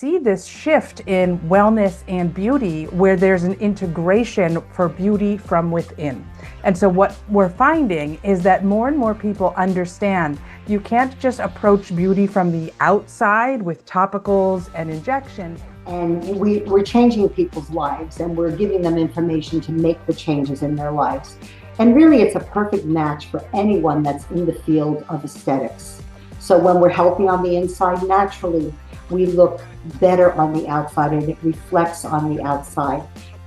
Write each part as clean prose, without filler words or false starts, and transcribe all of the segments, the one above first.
see this shift in wellness and beauty where there's an integration for beauty from within. And so what we're finding is that more and more people understand you can't just approach beauty from the outside with topicals and injections. And we're changing people's lives, and we're giving them information to make the changes in their lives. And really, it's a perfect match for anyone that's in the field of aesthetics. So when we're healthy on the inside, naturally, we look better on the outside, and it reflects on the outside.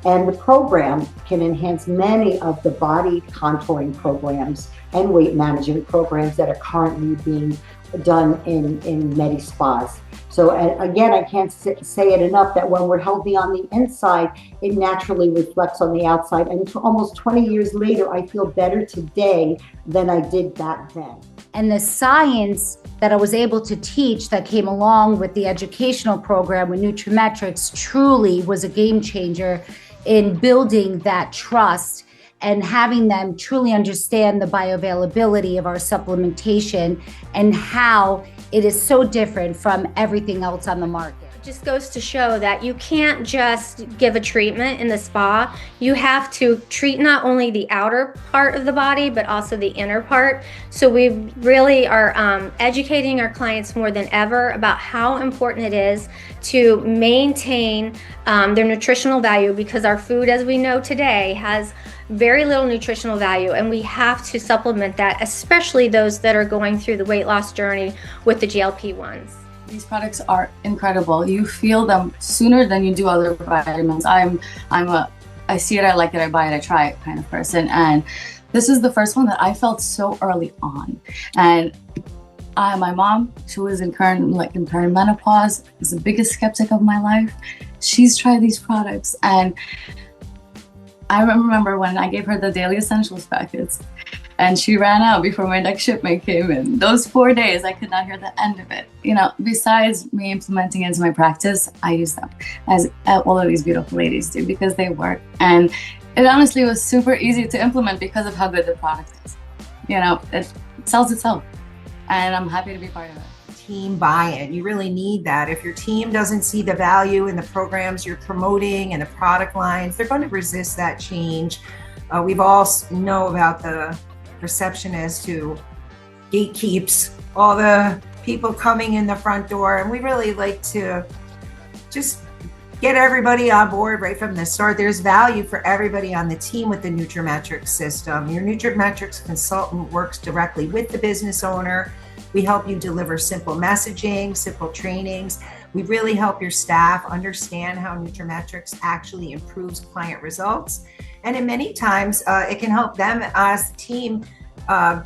And the program can enhance many of the body contouring programs and weight management programs that are currently being done in Medspas. So again, I can't say it enough that when we're healthy on the inside, it naturally reflects on the outside. And almost 20 years later, I feel better today than I did back then. And the science that I was able to teach that came along with the educational program with nutraMetrix truly was a game changer in building that trust and having them truly understand the bioavailability of our supplementation and how it is so different from everything else on the market. It just goes to show that you can't just give a treatment in the spa. You have to treat not only the outer part of the body, but also the inner part. So we really are educating our clients more than ever about how important it is to maintain their nutritional value, because our food, as we know today, has very little nutritional value, and we have to supplement that, especially those that are going through the weight loss journey with the GLP-1s. These products are incredible. You feel them sooner than you do other vitamins. I see it, I like it, I buy it, I try it kind of person. And this is the first one that I felt so early on. And my mom, who is in current menopause, is the biggest skeptic of my life. She's tried these products, and I remember when I gave her the daily essentials packets and she ran out before my next shipment came in. Those 4 days, I could not hear the end of it. You know, besides me implementing it into my practice, I use them, as all of these beautiful ladies do, because they work. And it honestly was super easy to implement because of how good the product is. You know, it sells itself, and I'm happy to be part of it. Team buy-in. You really need that. If your team doesn't see the value in the programs you're promoting and the product lines, they're going to resist that change. We've all know about the receptionist who gatekeeps all the people coming in the front door, and we really like to just get everybody on board right from the start. There's value for everybody on the team with the nutraMetrix system. Your nutraMetrix consultant works directly with the business owner. We help you deliver simple messaging, simple trainings. We really help your staff understand how nutraMetrix actually improves client results. And in many times, it can help them as a team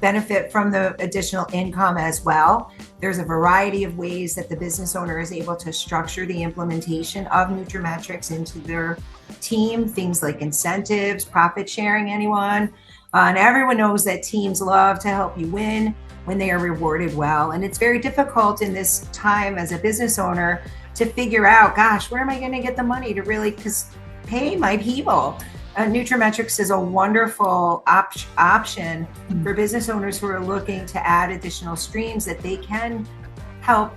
benefit from the additional income as well. There's a variety of ways that the business owner is able to structure the implementation of nutraMetrix into their team, things like incentives, profit sharing, anyone. And everyone knows that teams love to help you win when they are rewarded well. And it's very difficult in this time as a business owner to figure out, gosh, where am I going to get the money to really pay my people? nutraMetrix is a wonderful option for business owners who are looking to add additional streams that they can help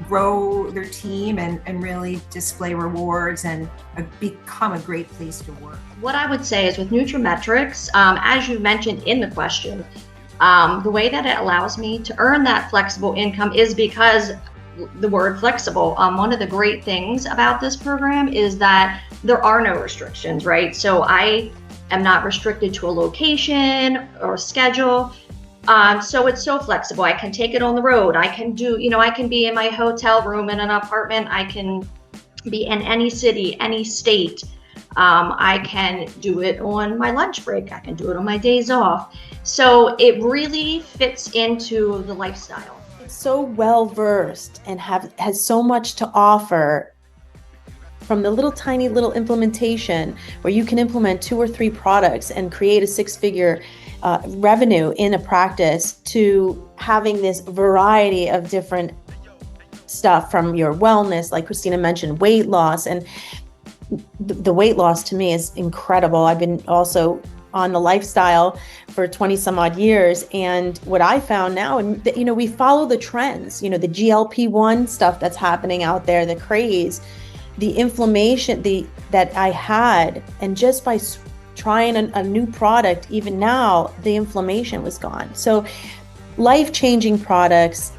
grow their team and really display rewards and become a great place to work. What I would say is with nutraMetrix, as you mentioned in the question, the way that it allows me to earn that flexible income is because the word flexible. One of the great things about this program is that there are no restrictions, right? So I am not restricted to a location or schedule. So it's so flexible. I can take it on the road. I can do, I can be in my hotel room in an apartment. I can be in any city, any state. I can do it on my lunch break. I can do it on my days off. So it really fits into the lifestyle. It's so well versed and has so much to offer, from the tiny little implementation where you can implement 2 or 3 products and create a 6-figure revenue in a practice, to having this variety of different stuff from your wellness, like Christina mentioned, weight loss. And the weight loss to me is incredible. I've been also on the lifestyle for 20 some odd years. And what I found now, and we follow the trends, the GLP-1 stuff that's happening out there, the craze, the inflammation, that I had, and just by trying a new product, even now, the inflammation was gone. So life-changing products,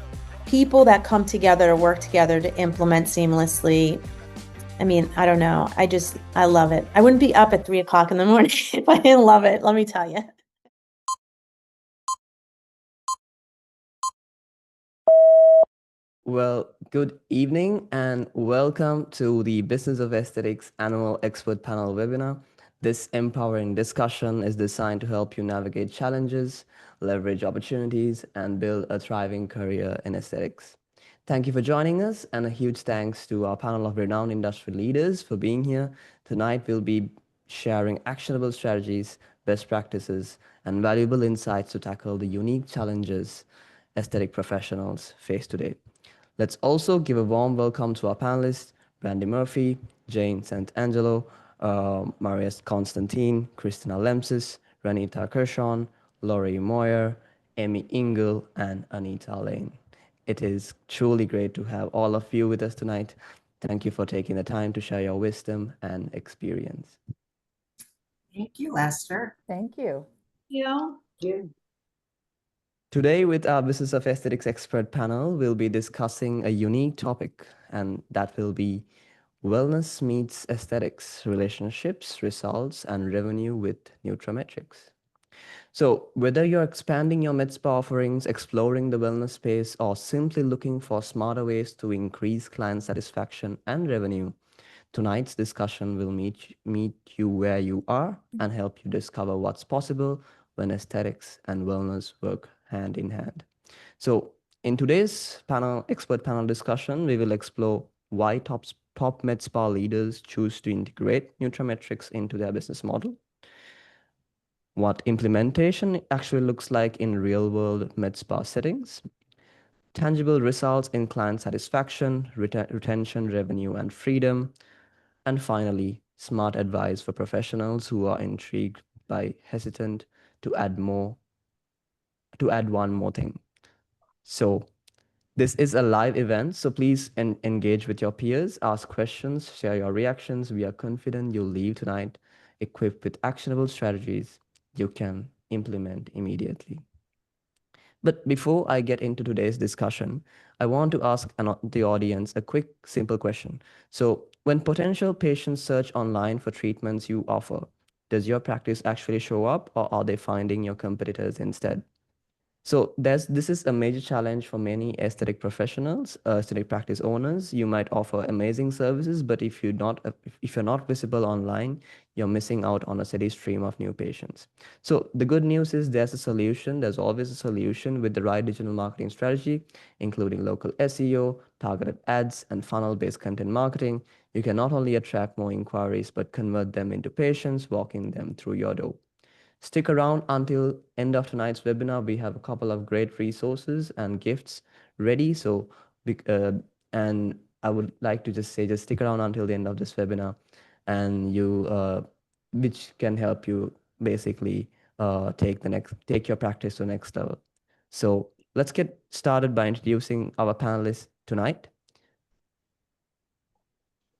people that come together to work together to implement seamlessly. I mean, I don't know. I love it. I wouldn't be up at 3:00 in the morning if I didn't love it. Let me tell you. Well, good evening and welcome to the Business of Aesthetics Annual Expert Panel webinar. This empowering discussion is designed to help you navigate challenges, leverage opportunities, and build a thriving career in aesthetics. Thank you for joining us, and a huge thanks to our panel of renowned industry leaders for being here. Tonight, we'll be sharing actionable strategies, best practices, and valuable insights to tackle the unique challenges aesthetic professionals face today. Let's also give a warm welcome to our panelists, Brandy Murphy, Jane Santangelo, Maria Constantine, Christina Lemsis, Ranita Kershon, Laurie Moyer, Amy Ingle, and Anita Lane. It is truly great to have all of you with us tonight. Thank you for taking the time to share your wisdom and experience. Thank you, Lester. Thank you. Yeah. Today, with our Business of Aesthetics expert panel, we'll be discussing a unique topic, and that will be wellness meets aesthetics, relationships, results, and revenue with nutraMetrix. So whether you're expanding your Medspa offerings, exploring the wellness space, or simply looking for smarter ways to increase client satisfaction and revenue, tonight's discussion will meet you where you are and help you discover what's possible when aesthetics and wellness work hand in hand. So in today's expert panel discussion, we will explore why top med spa leaders choose to integrate nutraMetrix into their business model, what implementation actually looks like in real-world med spa settings, tangible results in client satisfaction, retention, revenue, and freedom, and finally, smart advice for professionals who are intrigued by hesitant to add one more thing. So this is a live event, so please engage with your peers, ask questions, share your reactions. We are confident you'll leave tonight equipped with actionable strategies you can implement immediately. But before I get into today's discussion, I want to ask the audience a quick, simple question. So when potential patients search online for treatments you offer, does your practice actually show up, or are they finding your competitors instead? So this is a major challenge for many aesthetic professionals, aesthetic practice owners. You might offer amazing services, but if you're not visible online, you're missing out on a steady stream of new patients. So the good news is there's a solution. There's always a solution with the right digital marketing strategy, including local SEO, targeted ads, and funnel-based content marketing. You can not only attract more inquiries, but convert them into patients, walking them through your door. Stick around until end of tonight's webinar. We have a couple of great resources and gifts ready. So, and I would like to just stick around until the end of this webinar, and which can help you basically take your practice to the next level. So let's get started by introducing our panelists tonight.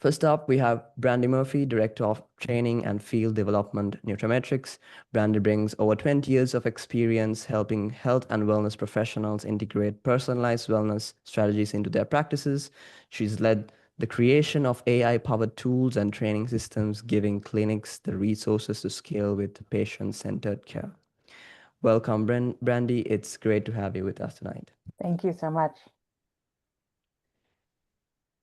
First up, we have Brandy Murphy, Director of Training and Field Development, nutraMetrix. Brandy brings over 20 years of experience helping health and wellness professionals integrate personalized wellness strategies into their practices. She's led the creation of AI-powered tools and training systems, giving clinics the resources to scale with patient-centered care. Welcome, Brandy. It's great to have you with us tonight. Thank you so much.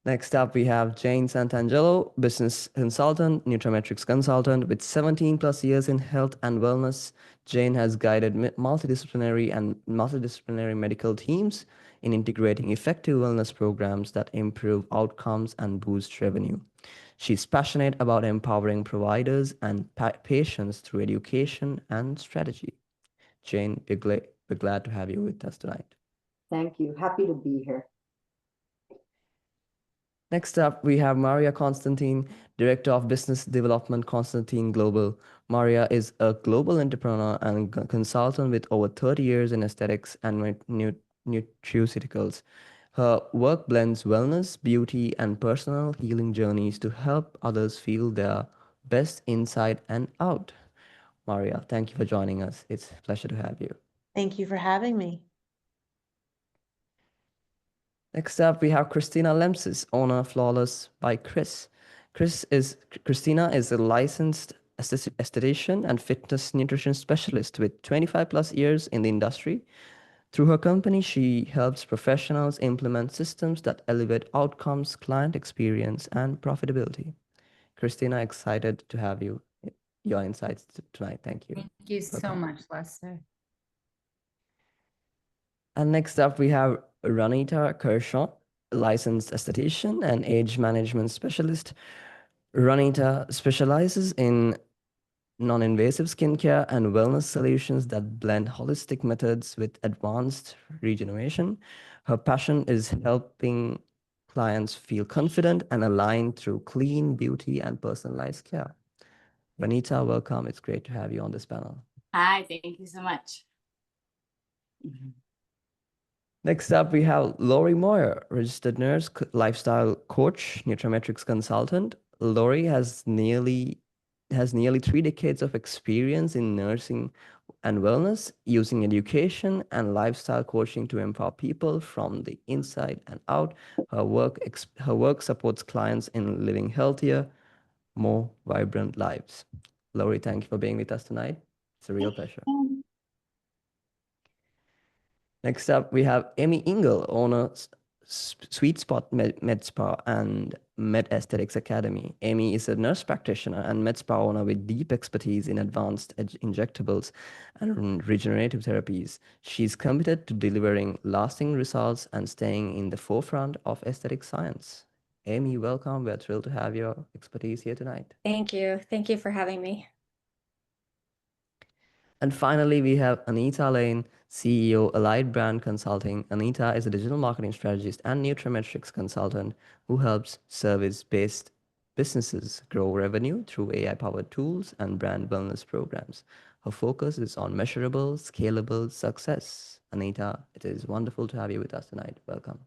Next up, we have Jane Santangelo, business consultant, nutraMetrix consultant with 17 plus years in health and wellness. Jane has guided multidisciplinary medical teams in integrating effective wellness programs that improve outcomes and boost revenue. She's passionate about empowering providers and patients through education and strategy. Jane, we're glad to have you with us tonight. Thank you. Happy to be here. Next up, we have Maria Constantine, Director of Business Development, Constantine Global. Maria is a global entrepreneur and consultant with over 30 years in aesthetics and nutraceuticals. Her work blends wellness, beauty, and personal healing journeys to help others feel their best inside and out. Maria, thank you for joining us. It's a pleasure to have you. Thank you for having me. Next up, we have Christina Lemsis, owner Flawless by Chris. Christina is a licensed esthetician and fitness nutrition specialist with 25 plus years in the industry. Through her company, she helps professionals implement systems that elevate outcomes, client experience, and profitability. Christina, excited to have your insights tonight. Thank you. Thank you so much, Lester. And next up, we have Ranita Kershaw, licensed esthetician and age management specialist. Ranita specializes in non-invasive skincare and wellness solutions that blend holistic methods with advanced regeneration. Her passion is helping clients feel confident and aligned through clean beauty and personalized care. Ranita, welcome. It's great to have you on this panel. Hi, thank you so much. Next up, we have Lori Moyer, registered nurse, lifestyle coach, nutraMetrix consultant. Lori has nearly 3 decades of experience in nursing and wellness, using education and lifestyle coaching to empower people from the inside and out. Her work supports clients in living healthier, more vibrant lives. Lori, thank you for being with us tonight. It's a real pleasure. Next up, we have Amy Ingle, owner Sweet Spot Medspa and Med Aesthetics Academy. Amy is a nurse practitioner and Medspa owner with deep expertise in advanced injectables and regenerative therapies. She's committed to delivering lasting results and staying in the forefront of aesthetic science. Amy, welcome. We're thrilled to have your expertise here tonight. Thank you. Thank you for having me. And finally, we have Anita Lane, CEO, Allied Brand Consulting. Anita is a digital marketing strategist and nutraMetrix consultant who helps service-based businesses grow revenue through AI-powered tools and brand wellness programs. Her focus is on measurable, scalable success. Anita, it is wonderful to have you with us tonight. Welcome.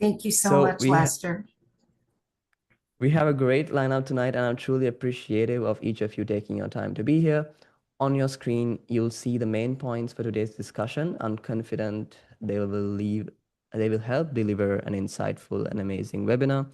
Thank you so much, Lester. We have a great lineup tonight, and I'm truly appreciative of each of you taking your time to be here. On your screen, you'll see the main points for today's discussion. I'm confident they will help deliver an insightful and amazing webinar.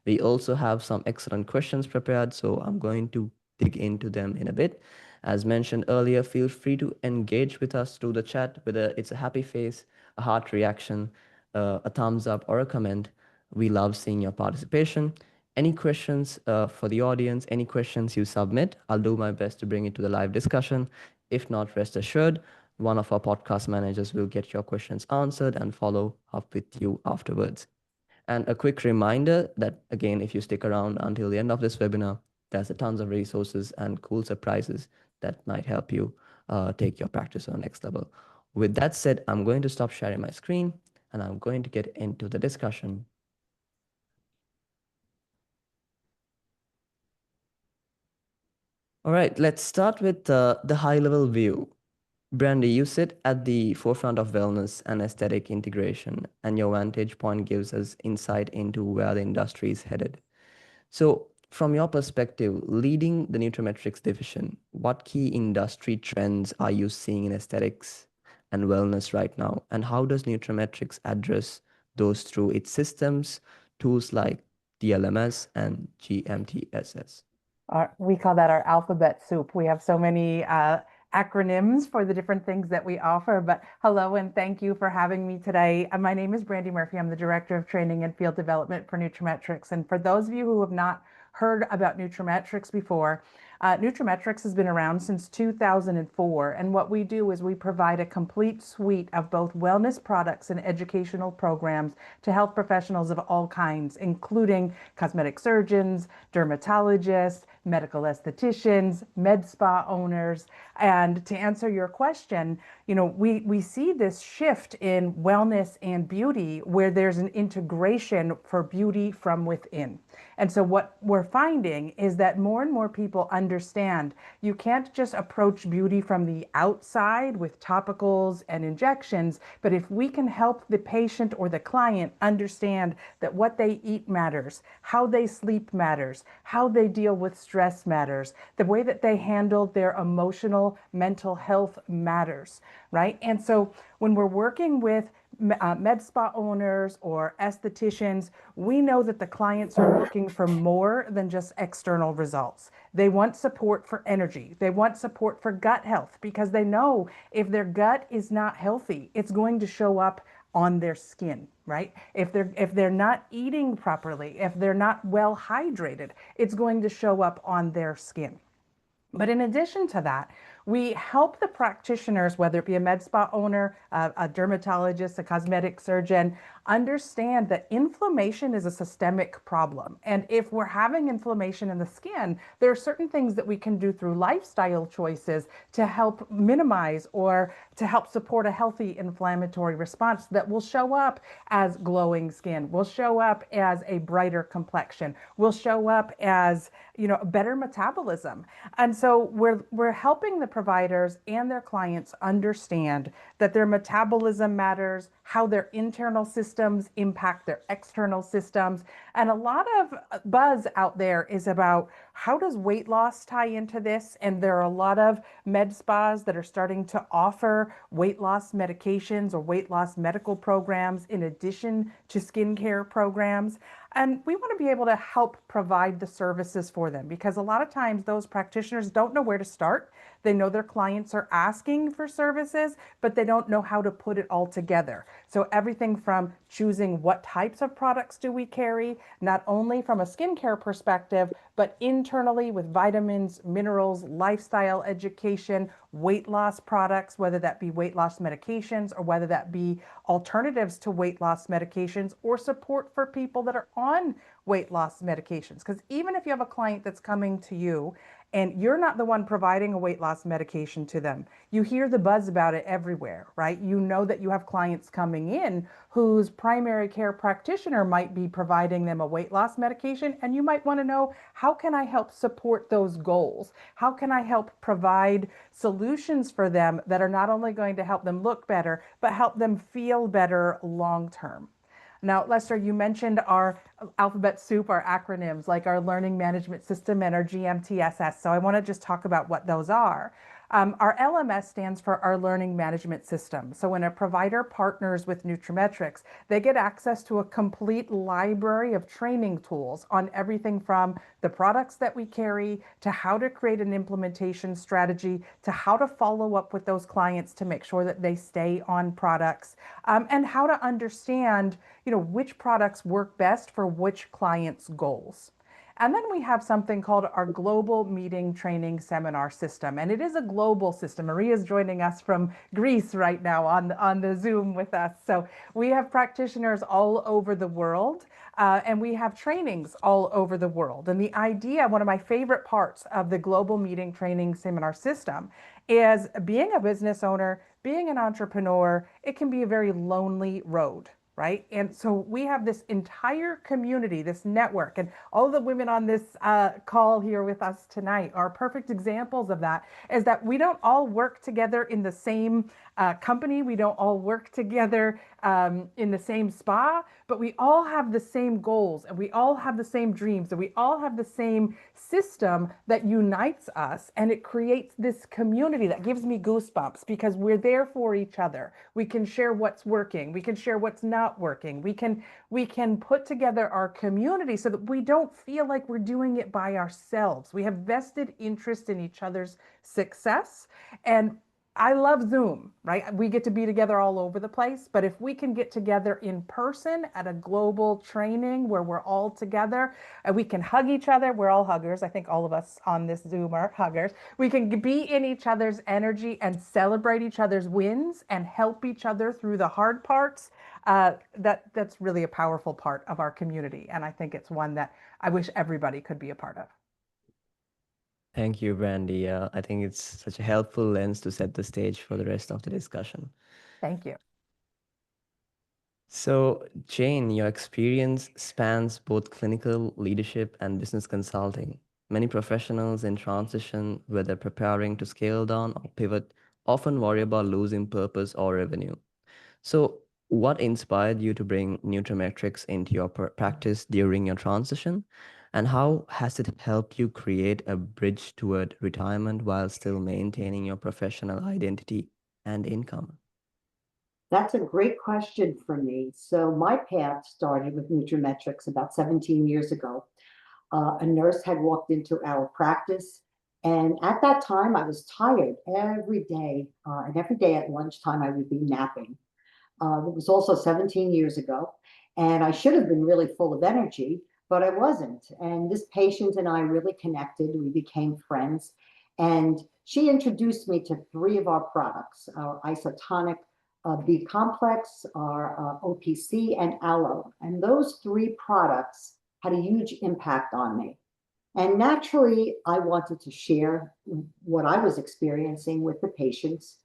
We also have some excellent questions prepared, so I'm going to dig into them in a bit. As mentioned earlier, feel free to engage with us through the chat, whether it's a happy face, a heart reaction, a thumbs up, or a comment. We love seeing your participation. Any questions for the audience, any questions you submit, I'll do my best to bring it to the live discussion. If not, rest assured, one of our podcast managers will get your questions answered and follow up with you afterwards. And a quick reminder that, again, if you stick around until the end of this webinar, there's a tons of resources and cool surprises that might help you take your practice on the next level. With that said, I'm going to stop sharing my screen and I'm going to get into the discussion. All right, let's start with the high-level view. Brandy, you sit at the forefront of wellness and aesthetic integration, and your vantage point gives us insight into where the industry is headed. So, from your perspective, leading the nutraMetrix division, what key industry trends are you seeing in aesthetics and wellness right now? And how does nutraMetrix address those through its systems, tools like DLMS and GMTSS? We call that our alphabet soup. We have so many acronyms for the different things that we offer. But hello and thank you for having me today. My name is Brandy Murphy. I'm the Director of Training and Field Development for nutraMetrix. And for those of you who have not heard about nutraMetrix before, nutraMetrix has been around since 2004. And what we do is we provide a complete suite of both wellness products and educational programs to health professionals of all kinds, including cosmetic surgeons, dermatologists, medical estheticians, med spa owners. And to answer your question, we see this shift in wellness and beauty where there's an integration for beauty from within. And so what we're finding is that more and more people understand you can't just approach beauty from the outside with topicals and injections, but if we can help the patient or the client understand that what they eat matters, how they sleep matters, how they deal with stress matters, the way that they handle their emotional, mental health matters, right? And so when we're working with med spa owners or estheticians, we know that the clients are looking for more than just external results. They want support for energy. They want support for gut health because they know if their gut is not healthy, it's going to show up on their skin, right? If they're not eating properly, if they're not well hydrated, it's going to show up on their skin. But in addition to that, we help the practitioners, whether it be a med spa owner, a dermatologist, a cosmetic surgeon, understand that inflammation is a systemic problem. And if we're having inflammation in the skin, there are certain things that we can do through lifestyle choices to help minimize or to help support a healthy inflammatory response that will show up as glowing skin, will show up as a brighter complexion, will show up as, better metabolism. And so we're helping the providers and their clients understand that their metabolism matters, how their internal systems impact their external systems. And a lot of buzz out there is about how does weight loss tie into this? And there are a lot of med spas that are starting to offer weight loss medications or weight loss medical programs in addition to skincare programs. And we want to be able to help provide the services for them because a lot of times those practitioners don't know where to start. They know their clients are asking for services, but they don't know how to put it all together. So everything from choosing what types of products do we carry, not only from a skincare perspective, but internally with vitamins, minerals, lifestyle education, weight loss products, whether that be weight loss medications or whether that be alternatives to weight loss medications or support for people that are on weight loss medications. Because even if you have a client that's coming to you and you're not the one providing a weight loss medication to them, you hear the buzz about it everywhere, right? You know that you have clients coming in whose primary care practitioner might be providing them a weight loss medication, and you might want to know, how can I help support those goals? How can I help provide solutions for them that are not only going to help them look better, but help them feel better long term? Now, Lester, you mentioned our alphabet soup, our acronyms, like our learning management system and our GMTSS. So I want to just talk about what those are. Our LMS stands for our learning management system. So when a provider partners with nutraMetrix, they get access to a complete library of training tools on everything from the products that we carry to how to create an implementation strategy to how to follow up with those clients to make sure that they stay on products, and how to understand, which products work best for which client's goals. And then we have something called our global meeting training seminar system. And it is a global system. Maria's joining us from Greece right now on the Zoom with us. So we have practitioners all over the world, and we have trainings all over the world. And the idea, one of my favorite parts of the global meeting training seminar system is being a business owner, being an entrepreneur, it can be a very lonely road, right? And so we have this entire community, this network, and all the women on this call here with us tonight are perfect examples of that, is that we don't all work together in the same company. We don't all work together in the same spa, but we all have the same goals and we all have the same dreams and we all have the same system that unites us. And it creates this community that gives me goosebumps because we're there for each other. We can share what's working. We can share what's not working. We can put together our community so that we don't feel like we're doing it by ourselves. We have vested interest in each other's success. And I love Zoom, right? We get to be together all over the place, but if we can get together in person at a global training where we're all together and we can hug each other, we're all huggers. I think all of us on this Zoom are huggers. We can be in each other's energy and celebrate each other's wins and help each other through the hard parts. That's really a powerful part of our community. And I think it's one that I wish everybody could be a part of. Thank you, Brandy. I think it's such a helpful lens to set the stage for the rest of the discussion. Thank you. So, Jane, your experience spans both clinical leadership and business consulting. Many professionals in transition, whether preparing to scale down or pivot, often worry about losing purpose or revenue. So, what inspired you to bring nutraMetrix into your practice during your transition? And how has it helped you create a bridge toward retirement while still maintaining your professional identity and income? That's a great question for me. So my path started with nutrametrix about 17 years ago. A nurse had walked into our practice, and at that time I was tired every day, and every day at lunchtime I would be napping. It was also 17 years ago, and I should have been really full of energy, but I wasn't. And this patient and I really connected. We became friends, and she introduced me to three of our products: our isotonic B complex, our OPC, and aloe. And those three products had a huge impact on me. And naturally, I wanted to share what I was experiencing with the patients.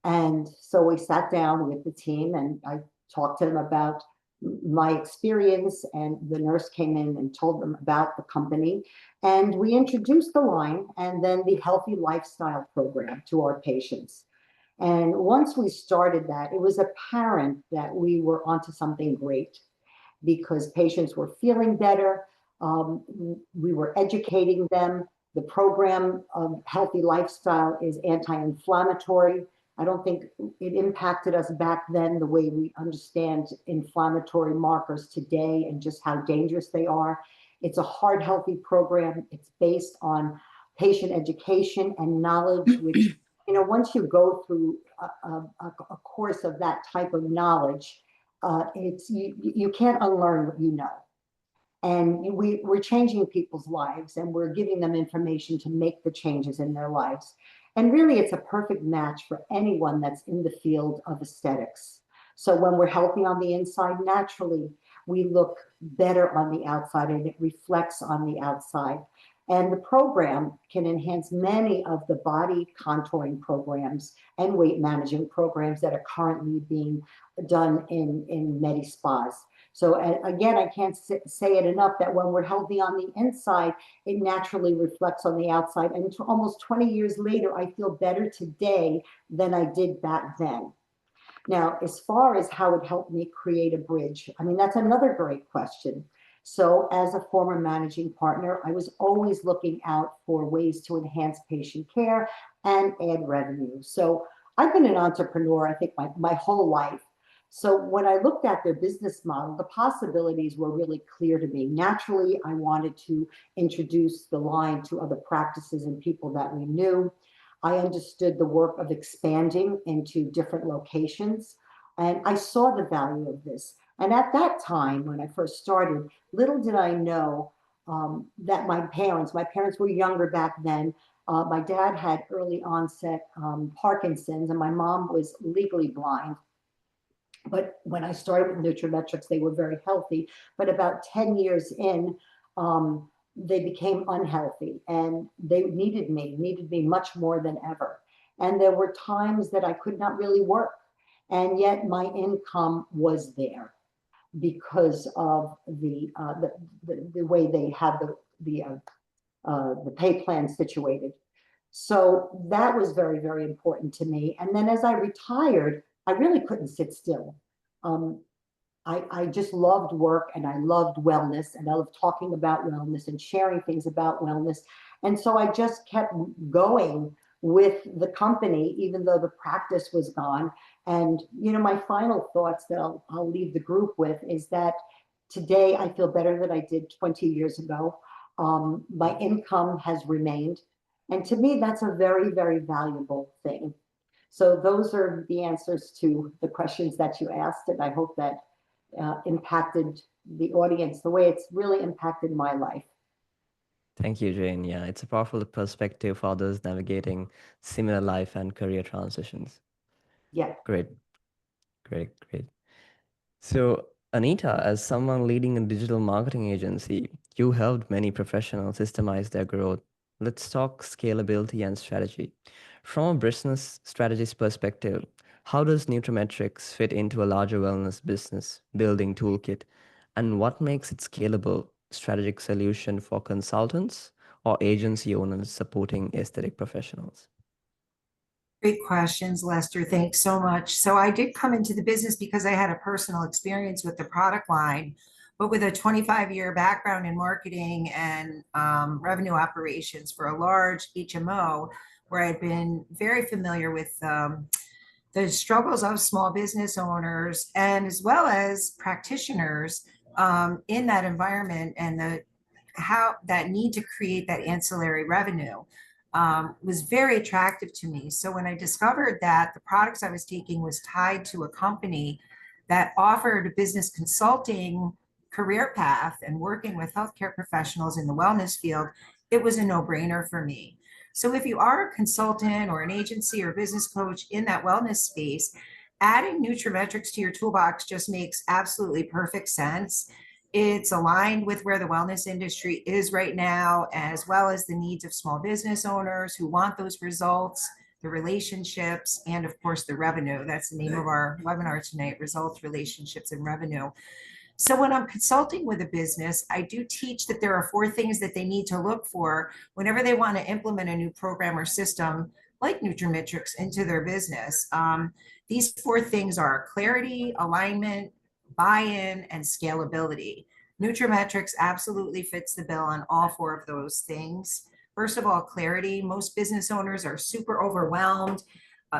And so we sat down with the team and I talked to them about my experience. And the nurse came in and told them about the company. And we introduced the line and then the healthy lifestyle program to our patients. And once we started that, it was apparent that we were onto something great because patients were feeling better. We were educating them. The program of healthy lifestyle is anti-inflammatory. I don't think it impacted us back then the way we understand inflammatory markers today and just how dangerous they are. It's a heart healthy program. It's based on patient education and knowledge, which, once you go through a course of that type of knowledge, it's you can't unlearn what you know. And we're changing people's lives and we're giving them information to make the changes in their lives. And really, it's a perfect match for anyone that's in the field of aesthetics. So when we're healthy on the inside, naturally, we look better on the outside and it reflects on the outside. And the program can enhance many of the body contouring programs and weight management programs that are currently being done in Medspas. So again, I can't say it enough that when we're healthy on the inside, it naturally reflects on the outside. And almost 20 years later, I feel better today than I did back then. Now, as far as how it helped me create a bridge, I mean, that's another great question. So as a former managing partner, I was always looking out for ways to enhance patient care and add revenue. So I've been an entrepreneur, I think, my whole life. So when I looked at their business model, the possibilities were really clear to me. Naturally, I wanted to introduce the line to other practices and people that we knew. I understood the work of expanding into different locations, and I saw the value of this. And at that time, when I first started, little did I know that my parents were younger back then. My dad had early onset Parkinson's, and my mom was legally blind. But when I started with nutrametrix, they were very healthy. But about 10 years in, they became unhealthy and they needed me much more than ever. And there were times that I could not really work. And yet my income was there because of the way they have the pay plan situated. So that was very, very important to me. And then as I retired, I really couldn't sit still. Um, I just loved work and I loved wellness and I loved talking about wellness and sharing things about wellness. And so I just kept going with the company, even though the practice was gone. And, my final thoughts that I'll leave the group with is that today I feel better than I did 20 years ago. My income has remained. And to me, that's a very, very valuable thing. So those are the answers to the questions that you asked. And I hope that impacted the audience the way it's really impacted my life. Thank you, Jane. Yeah, it's a powerful perspective for others navigating similar life and career transitions. Yeah. Great, great, great. So, Anita, as someone leading a digital marketing agency, you helped many professionals systemize their growth. let's talk scalability and strategy. From a business strategist perspective, how does nutraMetrix fit into a larger wellness business building toolkit? And what makes it scalable strategic solution for consultants or agency owners supporting aesthetic professionals? Great questions, Lester. Thanks so much. So I did come into the business because I had a personal experience with the product line, but with a 25-year background in marketing and revenue operations for a large HMO, where I'd been very familiar with the struggles of small business owners and as well as practitioners in that environment, and the how that need to create that ancillary revenue was very attractive to me. So when I discovered that the products I was taking was tied to a company that offered a business consulting career path and working with healthcare professionals in the wellness field, it was a no-brainer for me. So if you are a consultant or an agency or business coach in that wellness space, adding nutraMetrix to your toolbox just makes absolutely perfect sense. It's aligned with where the wellness industry is right now, as well as the needs of small business owners who want those results, the relationships, and of course the revenue. That's the name of our webinar tonight: results, relationships, and revenue. So when I'm consulting with a business, I do teach that there are 4 things that they need to look for whenever they want to implement a new program or system like nutraMetrix into their business. These 4 things are clarity, alignment, buy-in, and scalability. nutraMetrix absolutely fits the bill on all 4 of those things. First of all, clarity. Most business owners are super overwhelmed.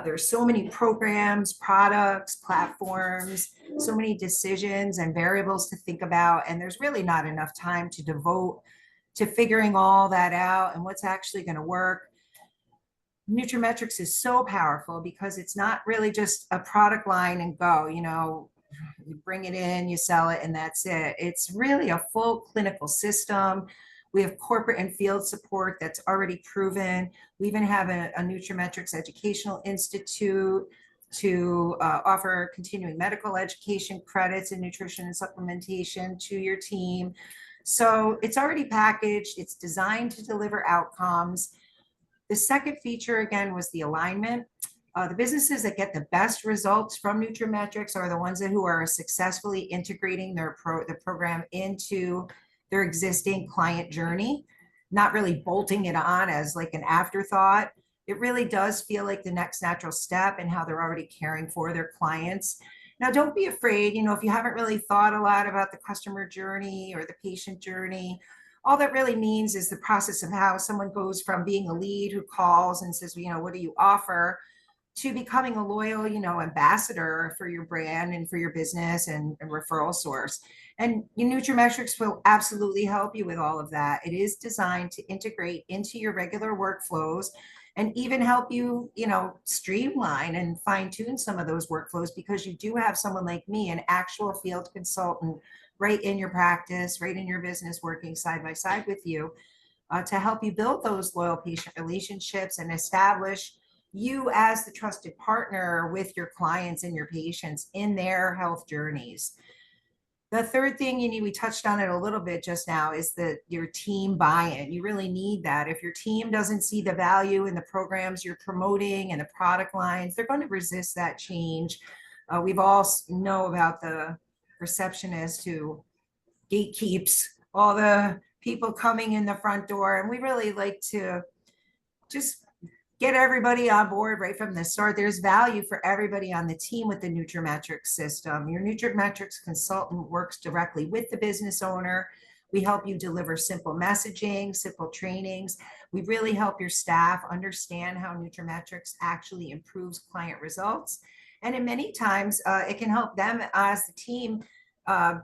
There's so many programs, products, platforms, so many decisions and variables to think about, and there's really not enough time to devote to figuring all that out and what's actually going to work. nutraMetrix is so powerful because it's not really just a product line and go, you bring it in, you sell it, and that's it. It's really a full clinical system. We have corporate and field support that's already proven. We even have a nutraMetrix Educational Institute to offer continuing medical education credits in nutrition and supplementation to your team. So it's already packaged. It's designed to deliver outcomes. The second feature, again, was the alignment. The businesses that get the best results from nutraMetrix are the ones who are successfully integrating the program into their existing client journey, not really bolting it on as like an afterthought. It really does feel like the next natural step in how they're already caring for their clients. Now, don't be afraid, if you haven't really thought a lot about the customer journey or the patient journey, all that really means is the process of how someone goes from being a lead who calls and says, what do you offer, to becoming a loyal, ambassador for your brand and for your business and referral source. And nutraMetrix will absolutely help you with all of that. It is designed to integrate into your regular workflows and even help you, streamline and fine tune some of those workflows, because you do have someone like me, an actual field consultant, right in your practice, right in your business, working side by side with you to help you build those loyal patient relationships and establish you as the trusted partner with your clients and your patients in their health journeys. The third thing we touched on it a little bit just now, is your team buy-in. You really need that. If your team doesn't see the value in the programs you're promoting and the product lines, they're going to resist that change. We've all know about the receptionist who gatekeeps all the people coming in the front door, and we really like to just get everybody on board right from the start. There's value for everybody on the team with the nutraMetrix system. Your nutraMetrix consultant works directly with the business owner. We help you deliver simple messaging, simple trainings. We really help your staff understand how nutraMetrix actually improves client results. And in many times, it can help them as the team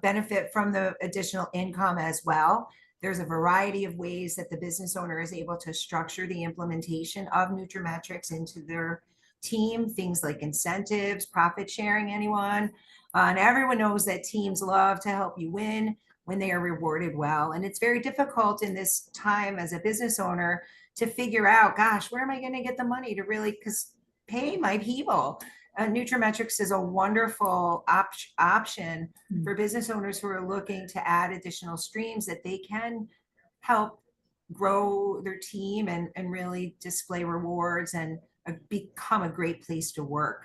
benefit from the additional income as well. There's a variety of ways that the business owner is able to structure the implementation of nutraMetrix into their team, things like incentives, profit sharing, anyone. And everyone knows that teams love to help you win when they are rewarded well. And it's very difficult in this time as a business owner to figure out, gosh, where am I going to get the money to really, because pay my people. nutraMetrix is a wonderful option for business owners who are looking to add additional streams that they can help grow their team and really display rewards and become a great place to work.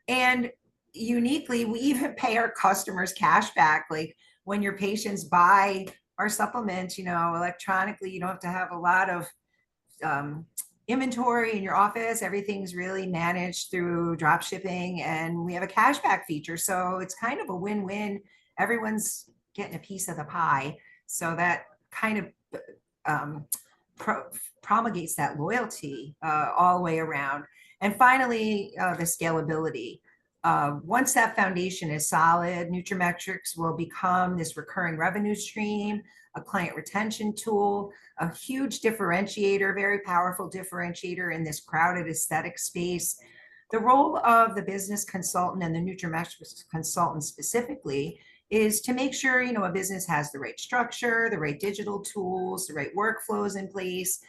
And uniquely, we even pay our customers cash back. Like when your patients buy our supplements, electronically, you don't have to have a lot of inventory in your office. Everything's really managed through drop shipping, and we have a cashback feature. So it's kind of a win-win. Everyone's getting a piece of the pie. So that kind of promulgates that loyalty all the way around. And finally, the scalability. Once that foundation is solid, nutraMetrix will become this recurring revenue stream, a client retention tool, a huge differentiator, very powerful differentiator in this crowded aesthetic space. The role of the business consultant and the nutraMetrix consultant specifically is to make sure, a business has the right structure, the right digital tools, the right workflows in place.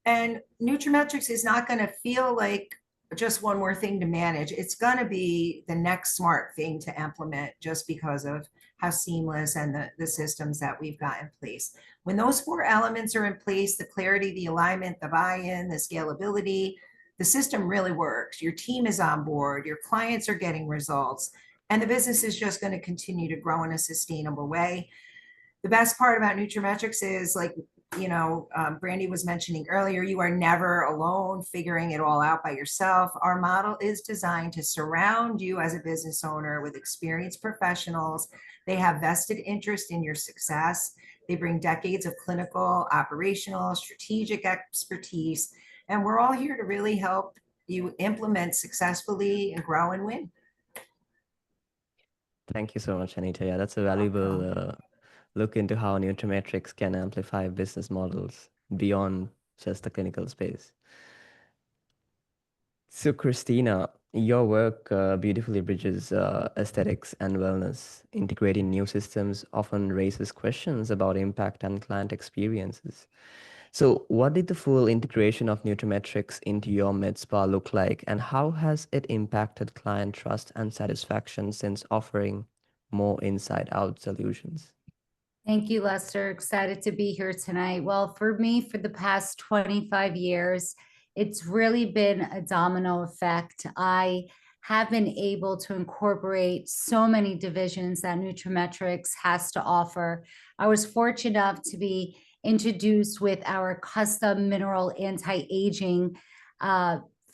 And nutraMetrix is not going to feel like just one more thing to manage. It's going to be the next smart thing to implement just because of how seamless and the systems that we've got in place. When those 4 elements are in place, the clarity, the alignment, the buy-in, the scalability, the system really works. Your team is on board, your clients are getting results, and the business is just going to continue to grow in a sustainable way. The best part about nutraMetrix is, like, Brandy was mentioning earlier, you are never alone figuring it all out by yourself. Our model is designed to surround you as a business owner with experienced professionals. They have vested interest in your success. They bring decades of clinical, operational, strategic expertise, and we're all here to really help you implement successfully and grow and win. Thank you so much, Anita. Yeah, that's a valuable look into how nutraMetrix can amplify business models beyond just the clinical space. So, Christina, your work beautifully bridges aesthetics and wellness. Integrating new systems often raises questions about impact and client experiences. So, what did the full integration of nutraMetrix into your Medspa look like, and how has it impacted client trust and satisfaction since offering more inside-out solutions? Thank you, Lester. Excited to be here tonight. Well, for me, for the past 25 years, it's really been a domino effect. I have been able to incorporate so many divisions that nutraMetrix has to offer. I was fortunate enough to be introduced with our custom mineral anti-aging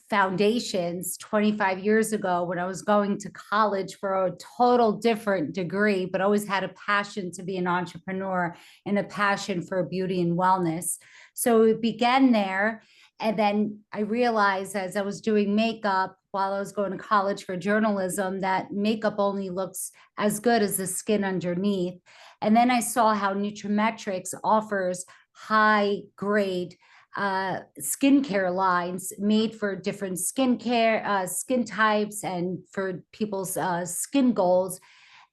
foundations 25 years ago when I was going to college for a total different degree, but always had a passion to be an entrepreneur and a passion for beauty and wellness. So it began there. And then I realized as I was doing makeup while I was going to college for journalism that makeup only looks as good as the skin underneath. And then I saw how nutraMetrix offers high grade skincare lines made for different skincare, skin types and for people's skin goals,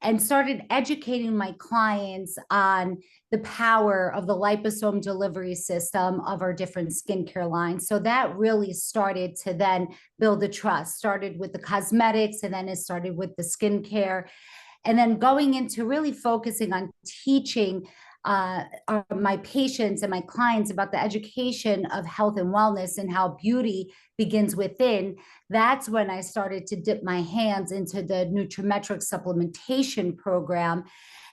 and started educating my clients on the power of the liposome delivery system of our different skincare lines. So that really started to then build the trust, started with the cosmetics, and then it started with the skincare. And then going into really focusing on teaching my patients and my clients about the education of health and wellness and how beauty begins within. That's when I started to dip my hands into the nutraMetrix supplementation program,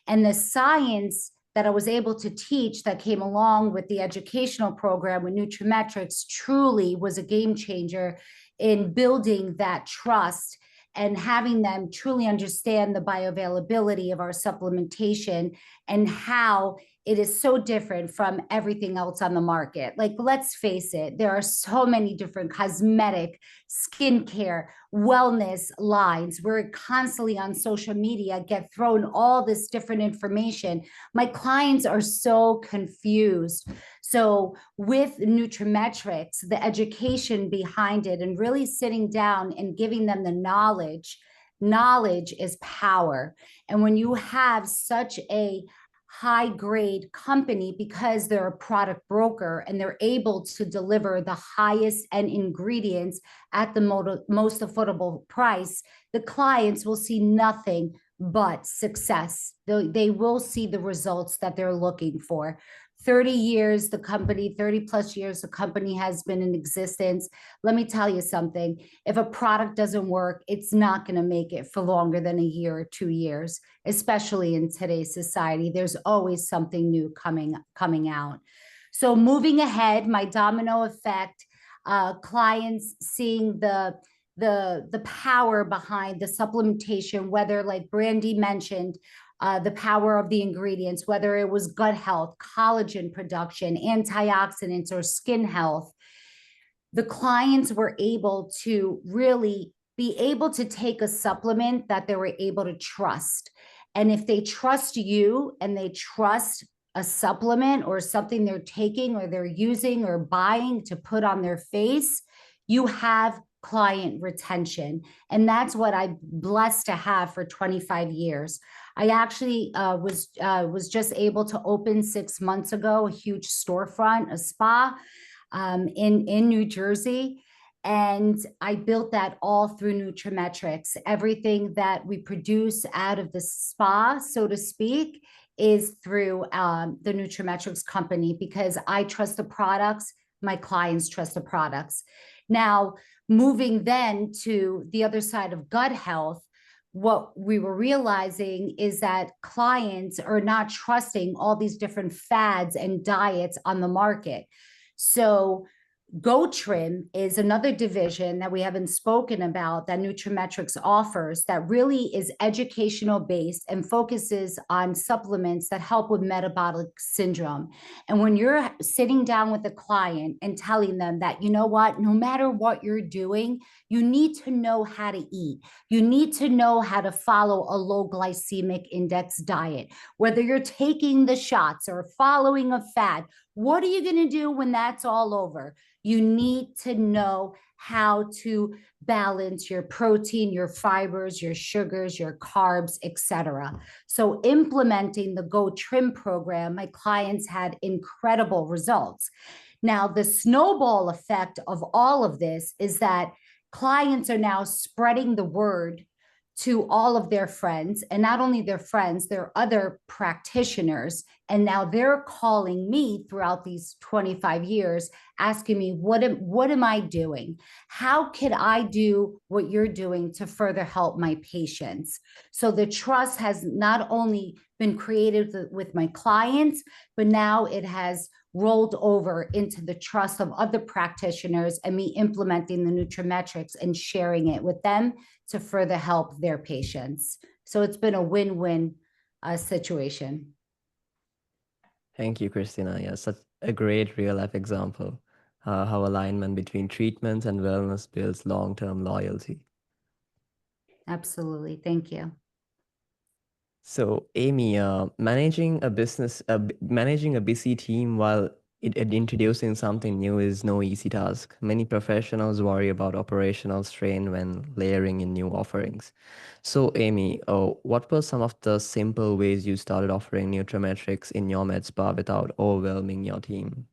and the science that I was able to teach that came along with the educational program with nutraMetrix truly was a game changer in building that trust and having them truly understand the bioavailability of our supplementation and how it is so different from everything else on the market. Like, let's face it, there are so many different cosmetic, skincare, wellness lines. We're constantly on social media, get thrown all this different information. My clients are so confused. So with nutraMetrix, the education behind it and really sitting down and giving them the knowledge is power. And when you have such a high grade company, because they're a product broker and they're able to deliver the highest end ingredients at the most affordable price, the clients will see nothing but success. They will see the results that they're looking for. 30 years, the company, 30 plus years, the company has been in existence. Let me tell you something. If a product doesn't work, it's not going to make it for longer than a year or 2 years, especially in today's society. There's always something new coming out. So moving ahead, my domino effect, clients seeing the power behind the supplementation, whether like Brandy mentioned, the power of the ingredients, whether it was gut health, collagen production, antioxidants, or skin health, the clients were able to really be able to take a supplement that they were able to trust. And if they trust you and they trust a supplement or something they're taking or they're using or buying to put on their face, you have client retention. And that's what I'm blessed to have for 25 years. I actually was just able to open 6 months ago a huge storefront, a spa in New Jersey. And I built that all through nutraMetrix. Everything that we produce out of the spa, so to speak, is through the nutraMetrix company, because I trust the products, my clients trust the products. Now, moving then to the other side of gut health, what we were realizing is that clients are not trusting all these different fads and diets on the market. So GoTrim is another division that we haven't spoken about that nutraMetrix offers that really is educational based and focuses on supplements that help with metabolic syndrome. And when you're sitting down with a client and telling them that, you know what, no matter what you're doing, you need to know how to eat. You need to know how to follow a low glycemic index diet, whether you're taking the shots or following a fad. What are you going to do when that's all over? You need to know how to balance your protein, your fibers, your sugars, your carbs, etc. So implementing the GoTrim program, my clients had incredible results. Now, the snowball effect of all of this is that clients are now spreading the word to all of their friends, and not only their friends, their other practitioners. And now they're calling me throughout these 25 years, asking me, what am I doing? How could I do what you're doing to further help my patients? So the trust has not only been created with my clients, but now it has rolled over into the trust of other practitioners and me implementing the nutraMetrix and sharing it with them to further help their patients. So it's been a win-win situation. Thank you, Christina. Yeah, such a great real-life example, how alignment between treatments and wellness builds long-term loyalty. Absolutely. Thank you. So, Amy, managing a busy team while introducing something new is no easy task. Many professionals worry about operational strain when layering in new offerings. So, Amy, what were some of the simple ways you started offering nutraMetrix in your Medspa without overwhelming your team?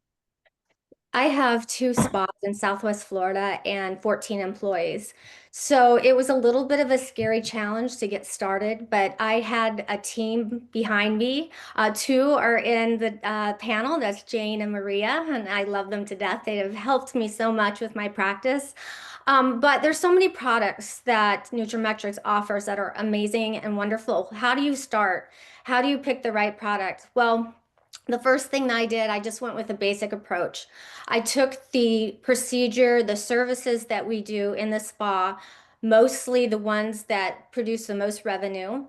I have 2 spas in Southwest Florida and 14 employees. So it was a little bit of a scary challenge to get started, but I had a team behind me. 2 are in the panel. That's Jane and Maria, and I love them to death. They have helped me so much with my practice. But there's so many products that nutraMetrix offers that are amazing and wonderful. How do you start? How do you pick the right product? Well, the first thing that I did, I just went with a basic approach. I took the procedure, the services that we do in the spa, mostly the ones that produce the most revenue,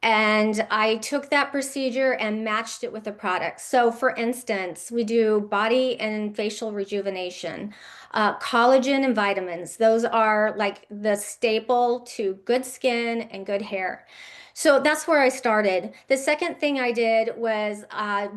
and I took that procedure and matched it with a product. So, for instance, we do body and facial rejuvenation, collagen and vitamins. Those are like the staple to good skin and good hair. So that's where I started. The second thing I did was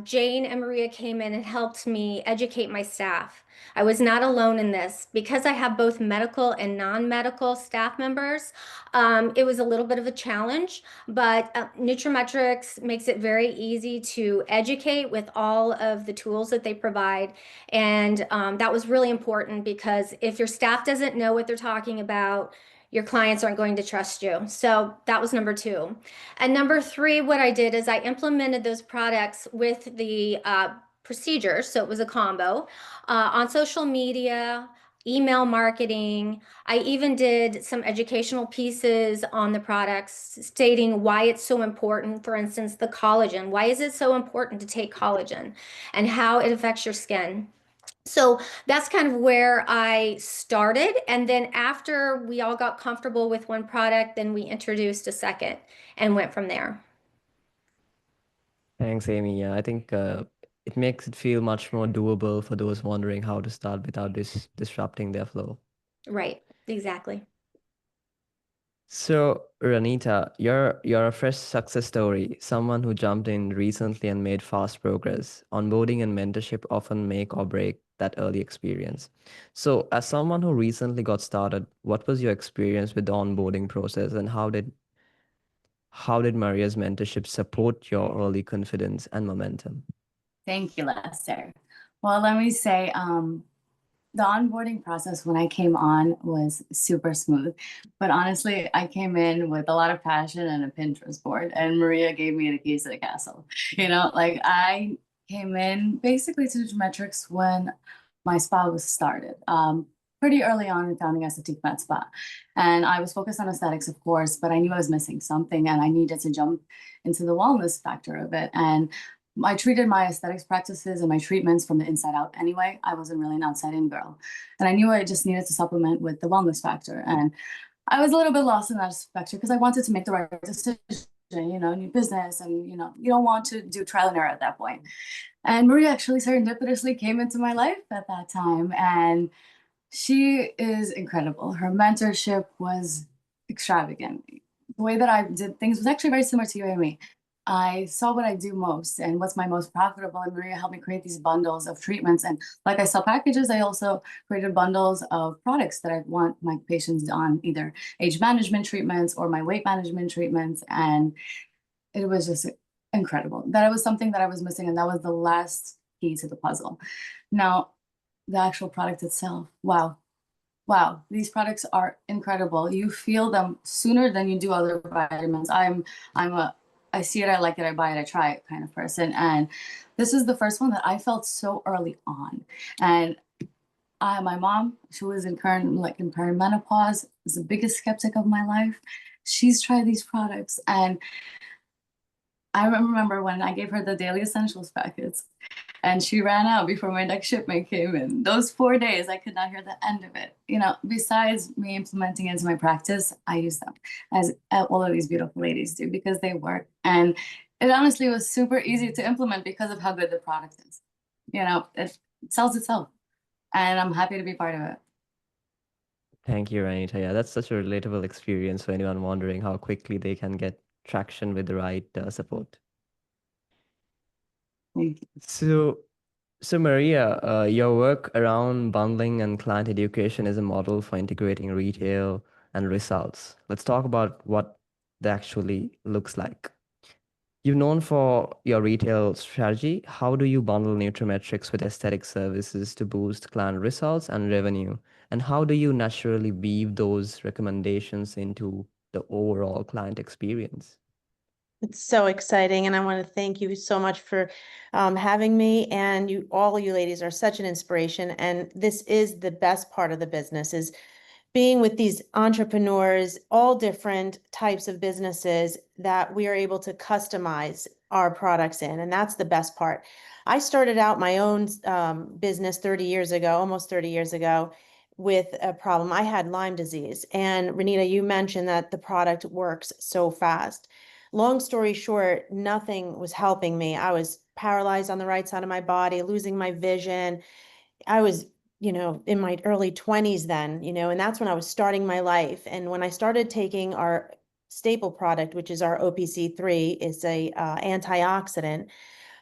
Jane and Maria came in and helped me educate my staff. I was not alone in this. Because I have both medical and non-medical staff members, it was a little bit of a challenge, but nutraMetrix makes it very easy to educate with all of the tools that they provide. And that was really important, because if your staff doesn't know what they're talking about, your clients aren't going to trust you. So that was number 2. And number 3, what I did is I implemented those products with the procedure. So it was a combo on social media, email marketing. I even did some educational pieces on the products stating why it's so important. For instance, the collagen. Why is it so important to take collagen and how it affects your skin? So that's kind of where I started. And then after we all got comfortable with one product, then we introduced a second and went from there. Thanks, Amy. Yeah, I think it makes it feel much more doable for those wondering how to start without disrupting their flow. Right, exactly. So, Ranita, you're a fresh success story, someone who jumped in recently and made fast progress. Onboarding and mentorship often make or break that early experience. So, as someone who recently got started, what was your experience with the onboarding process, and how did Maria's mentorship support your early confidence and momentum? Thank you, Lester. Well, let me say, the onboarding process when I came on was super smooth. But honestly, I came in with a lot of passion and a Pinterest board, and Maria gave me the keys to the castle. Like I came in basically to nutraMetrix when my spa was started. Pretty early on in founding Esthétique Medspa. And I was focused on aesthetics, of course, but I knew I was missing something and I needed to jump into the wellness factor of it. And I treated my aesthetics practices and my treatments from the inside out anyway. I wasn't really an outside in girl. And I knew I just needed to supplement with the wellness factor. And I was a little bit lost in that factor because I wanted to make the right decision, new business. And, you don't want to do trial and error at that point. And Maria actually serendipitously came into my life at that time. And she is incredible. Her mentorship was extravagant. The way that I did things was actually very similar to you, Amy. I saw what I do most and what's my most profitable, and Maria helped me create these bundles of treatments. And like I sell packages, I also created bundles of products that I want my patients on, either age management treatments or my weight management treatments. And it was just incredible. That was something that I was missing, and that was the last key to the puzzle. Now, the actual product itself, wow. Wow, these products are incredible. You feel them sooner than you do other vitamins. I see it, I like it, I buy it, I try it kind of person. And this is the first one that I felt so early on. And my mom, she was in perimenopause, was the biggest skeptic of my life. She's tried these products, and I remember when I gave her the daily essentials packets and she ran out before my next shipment came in. Those 4 days, I could not hear the end of it. Besides me implementing into my practice, I use them as all of these beautiful ladies do because they work. And it honestly was super easy to implement because of how good the product is. It sells itself. And I'm happy to be part of it. Thank you, Ranita. Yeah, that's such a relatable experience for anyone wondering how quickly they can get traction with the right support. Thank you. So Maria, your work around bundling and client education is a model for integrating retail and results. Let's talk about what that actually looks like. You're known for your retail strategy. How do you bundle nutraMetrix with aesthetic services to boost client results and revenue? And how do you naturally weave those recommendations into the overall client experience? It's so exciting, and I want to thank you so much for having me. And all you ladies are such an inspiration. And this is the best part of the business, is being with these entrepreneurs, all different types of businesses that we are able to customize our products in. And that's the best part. I started out my own business 30 years ago, almost 30 years ago, with a problem. I had Lyme disease. And Renita, you mentioned that the product works so fast. Long story short, nothing was helping me. I was paralyzed on the right side of my body, losing my vision. I was, in my early 20s then, and that's when I was starting my life. And when I started taking our staple product, which is our OPC3, it's a antioxidant.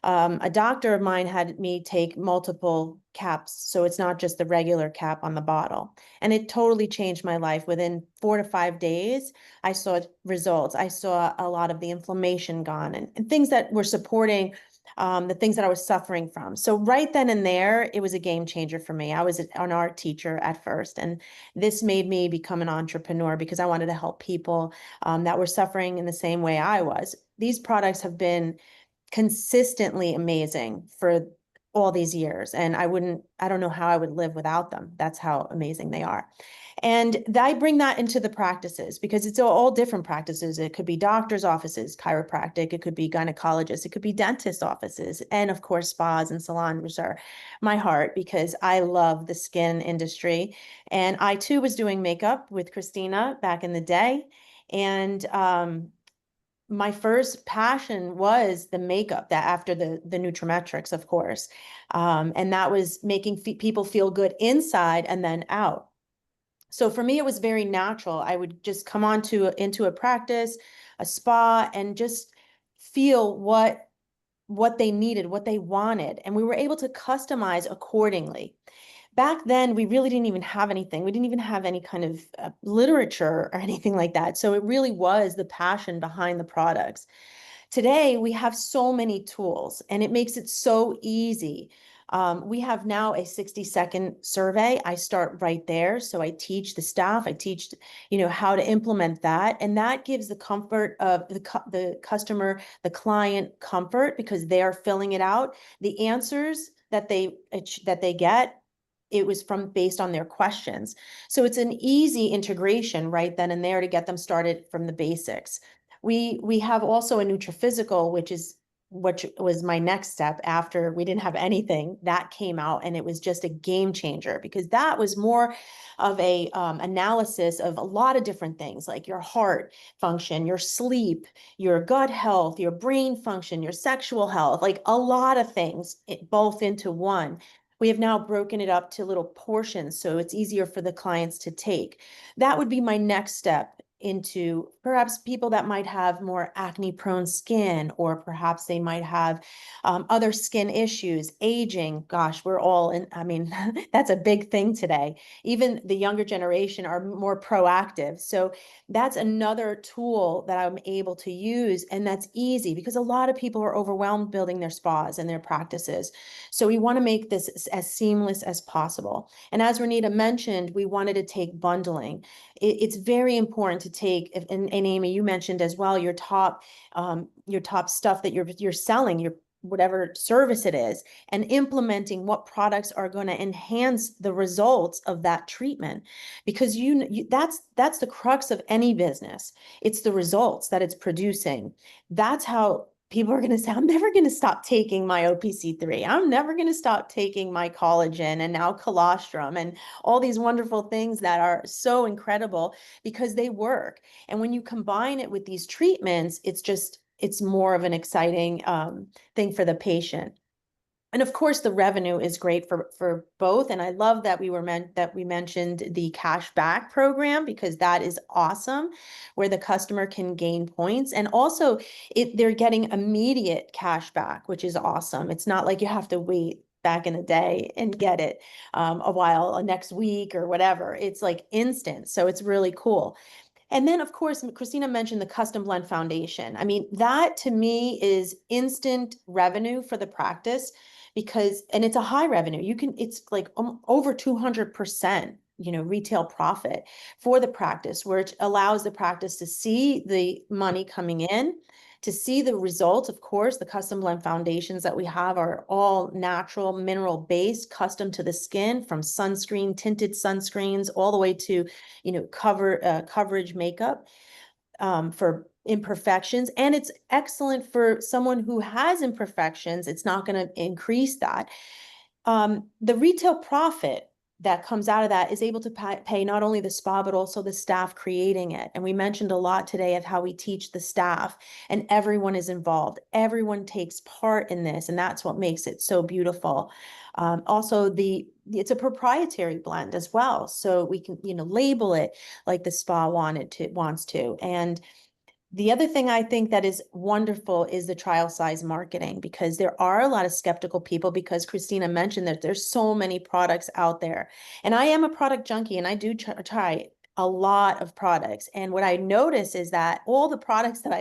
A doctor of mine had me take multiple caps, so it's not just the regular cap on the bottle. And it totally changed my life. Within 4 to 5 days, I saw results. I saw a lot of the inflammation gone and things that were supporting the things that I was suffering from. So right then and there, it was a game changer for me. I was an art teacher at first, and this made me become an entrepreneur because I wanted to help people that were suffering in the same way I was. These products have been consistently amazing for all these years, and I don't know how I would live without them. That's how amazing they are. And I bring that into the practices because it's all different practices. It could be doctor's offices, chiropractic, it could be gynecologists, it could be dentist offices, and of course spas and salons, which are my heart because I love the skin industry. And I too was doing makeup with Christina back in the day. And my first passion was the makeup, that after the nutraMetrix, of course. And that was making people feel good inside and then out. So for me, it was very natural. I would just come into a practice, a spa, and just feel what they needed, what they wanted. And we were able to customize accordingly. Back then, we really didn't even have anything. We didn't even have any kind of literature or anything like that. So it really was the passion behind the products. Today, we have so many tools and it makes it so easy. We have now a 60-second survey. I start right there. So I teach the staff, I teach, how to implement that. And that gives the comfort of the customer, the client comfort because they are filling it out. The answers that they get, it was based on their questions. So it's an easy integration right then and there to get them started from the basics. We have also a NutraPhysical, which was my next step after we didn't have anything that came out, and it was just a game changer because that was more of a analysis of a lot of different things like your heart function, your sleep, your gut health, your brain function, your sexual health, like a lot of things both into one. We have now broken it up to little portions so it's easier for the clients to take. That would be my next step into perhaps people that might have more acne prone skin, or perhaps they might have other skin issues, aging. Gosh, we're all in, I mean, that's a big thing today. Even the younger generation are more proactive. So that's another tool that I'm able to use. And that's easy because a lot of people are overwhelmed building their spas and their practices. So we want to make this as seamless as possible. And as Renita mentioned, we wanted to take bundling. It's very important to take, and Amy, you mentioned as well, your top stuff that you're selling, your whatever service it is, and implementing what products are going to enhance the results of that treatment, because that's the crux of any business. It's the results that it's producing. That's how people are going to say, I'm never going to stop taking my OPC3. I'm never going to stop taking my collagen and now colostrum and all these wonderful things that are so incredible because they work. And when you combine it with these treatments, it's more of an exciting thing for the patient. And of course, the revenue is great for both. And I love that we mentioned the cash back program because that is awesome, where the customer can gain points. And also they're getting immediate cash back, which is awesome. It's not like you have to wait back in the day and get it a while, next week or whatever. It's like instant. So it's really cool. And then, of course, Christina mentioned the custom blend foundation. I mean, that to me is instant revenue for the practice and it's a high revenue. It's like over 200%, retail profit for the practice, which allows the practice to see the money coming in, to see the results. Of course, the custom blend foundations that we have are all natural, mineral based, custom to the skin, from sunscreen, tinted sunscreens, all the way to, coverage makeup for imperfections. And it's excellent for someone who has imperfections. It's not going to increase that. The retail profit that comes out of that is able to pay not only the spa, but also the staff creating it. And we mentioned a lot today of how we teach the staff, and everyone is involved. Everyone takes part in this, and that's what makes it so beautiful. Also, it's a proprietary blend as well. So we can, label it like the spa wants to. And the other thing I think that is wonderful is the trial size marketing, because there are a lot of skeptical people, because Christina mentioned that there's so many products out there. And I am a product junkie, and I do try a lot of products. And what I notice is that all the products that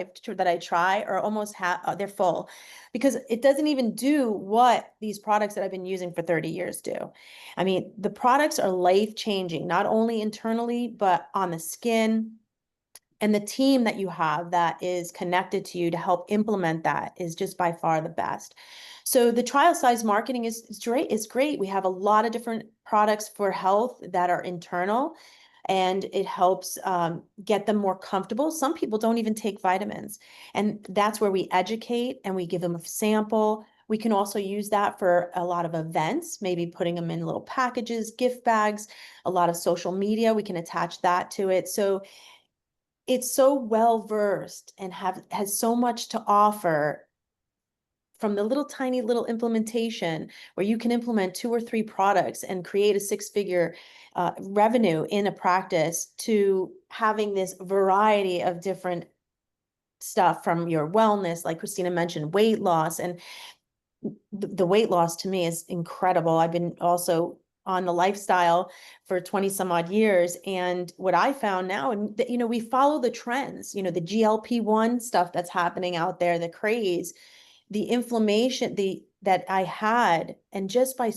I try are almost they're full, because it doesn't even do what these products that I've been using for 30 years do. I mean, the products are life-changing, not only internally, but on the skin. And the team that you have that is connected to you to help implement that is just by far the best. So the trial size marketing is great. It's great. We have a lot of different products for health that are internal, and it helps get them more comfortable. Some people don't even take vitamins, and that's where we educate and we give them a sample. We can also use that for a lot of events, maybe putting them in little packages, gift bags, a lot of social media. We can attach that to it. So it's so well versed and has so much to offer, from the little tiny little implementation where you can implement 2 or 3 products and create a 6-figure revenue in a practice, to having this variety of different stuff from your wellness, like Christina mentioned, weight loss. And the weight loss to me is incredible. I've been also on the lifestyle for 20 some odd years. And what I found now, and we follow the trends, the GLP-1 stuff that's happening out there, the craze, the inflammation, that I had, and just by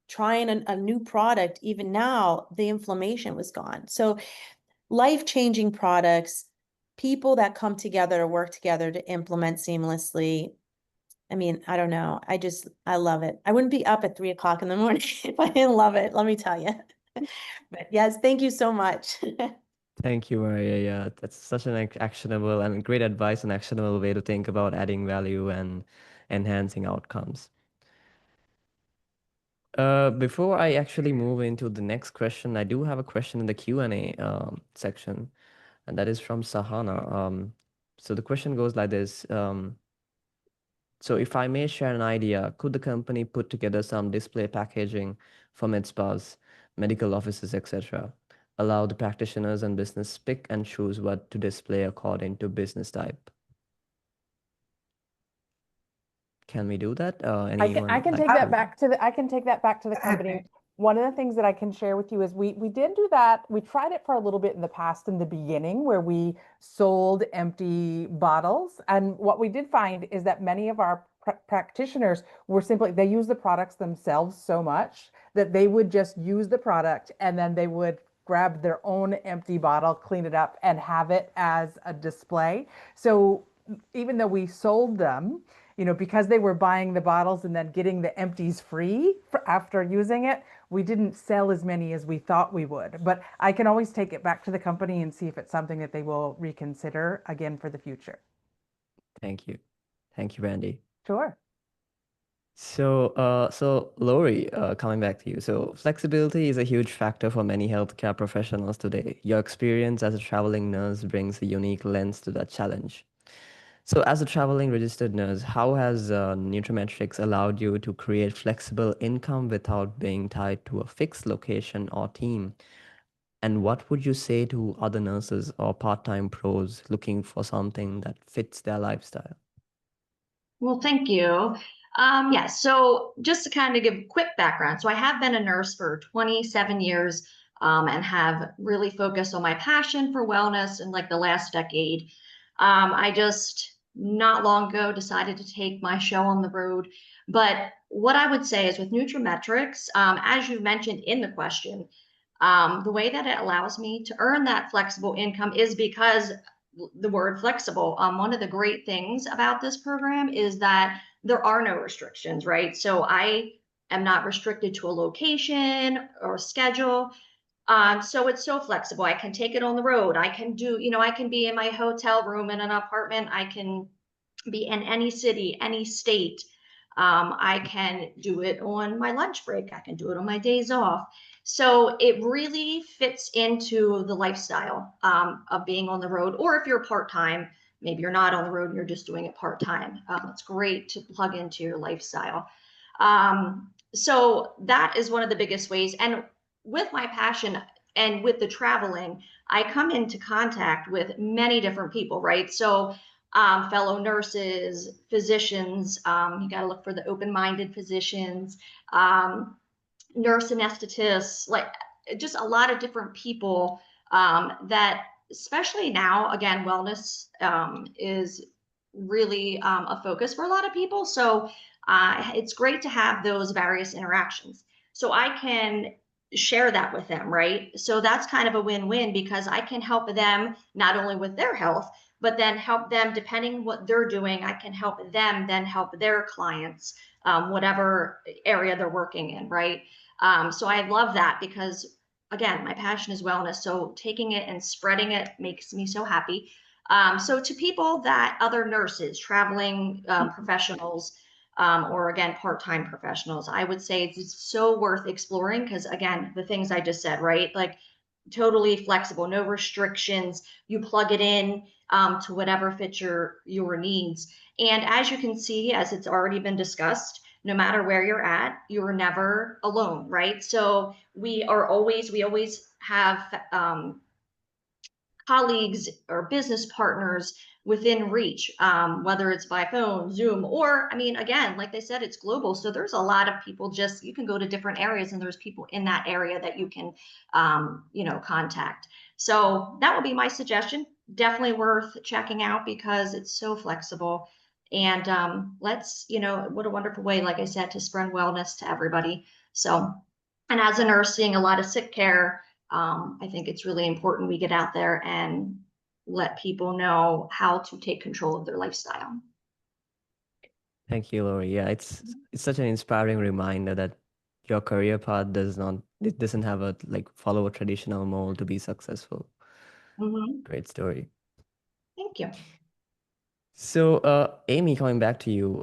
trying a new product, even now, the inflammation was gone. So life-changing products, people that come together to work together to implement seamlessly. I mean, I don't know. I love it. I wouldn't be up at 3:00 in the morning if I didn't love it, let me tell you. But yes, thank you so much. Thank you, Maria. Yeah, that's such an actionable and great advice, an actionable way to think about adding value and enhancing outcomes. Before I actually move into the next question, I do have a question in the Q&A section, and that is from Sahana. So the question goes like this. So if I may share an idea, could the company put together some display packaging for Medspas, medical offices, etc.? Allow the practitioners and business pick and choose what to display according to business type. Can we do that? I can take that back to the company. One of the things that I can share with you is we did do that. We tried it for a little bit in the past, in the beginning, where we sold empty bottles. And what we did find is that many of our practitioners were they use the products themselves so much that they would just use the product and then they would grab their own empty bottle, clean it up, and have it as a display. So even though we sold them, because they were buying the bottles and then getting the empties free after using it, we didn't sell as many as we thought we would. But I can always take it back to the company and see if it's something that they will reconsider again for the future. Thank you. Thank you, Randy. Sure. So Lori, coming back to you. So flexibility is a huge factor for many healthcare professionals today. Your experience as a traveling nurse brings a unique lens to that challenge. So as a traveling registered nurse, how has nutraMetrix allowed you to create flexible income without being tied to a fixed location or team? And what would you say to other nurses or part-time pros looking for something that fits their lifestyle? Well, thank you. Yes, so just to kind of give a quick background. So I have been a nurse for 27 years and have really focused on my passion for wellness in like the last decade. I just not long ago decided to take my show on the road. But what I would say is with nutraMetrix, as you mentioned in the question, the way that it allows me to earn that flexible income is because the word flexible. One of the great things about this program is that there are no restrictions, right? So I am not restricted to a location or schedule. So it's so flexible. I can take it on the road. I can do, I can be in my hotel room in an apartment. I can be in any city, any state. I can do it on my lunch break. I can do it on my days off. So it really fits into the lifestyle of being on the road. Or if you're part-time, maybe you're not on the road and you're just doing it part-time. It's great to plug into your lifestyle. So that is one of the biggest ways. And with my passion and with the traveling, I come into contact with many different people, right? So fellow nurses, physicians, you got to look for the open-minded physicians, nurse anesthetists, like just a lot of different people that, especially now, again, wellness is really a focus for a lot of people. So it's great to have those various interactions. So I can share that with them, right? So that's kind of a win-win because I can help them not only with their health, but then help them, depending what they're doing, I can help them then help their clients whatever area they're working in, right? So I love that because, again, my passion is wellness. So taking it and spreading it makes me so happy. So to people that other nurses, traveling professionals, or again, part-time professionals, I would say it's so worth exploring because, again, the things I just said, right? Like totally flexible, no restrictions. You plug it in to whatever fits your needs. And as you can see, as it's already been discussed, no matter where you're at, you're never alone, right? So we always have colleagues or business partners within reach, whether it's by phone, Zoom, or I mean, again, like they said, it's global. So there's a lot of people just, you can go to different areas and there's people in that area that you can, contact. So that would be my suggestion. Definitely worth checking out because it's so flexible. And what a wonderful way, like I said, to spread wellness to everybody. So, and as a nurse, seeing a lot of sick care, I think it's really important we get out there and let people know how to take control of their lifestyle. Thank you, Lori. Yeah, it's such an inspiring reminder that your career path doesn't have a follow a traditional mold to be successful. Great story. Thank you. So, Amy, coming back to you,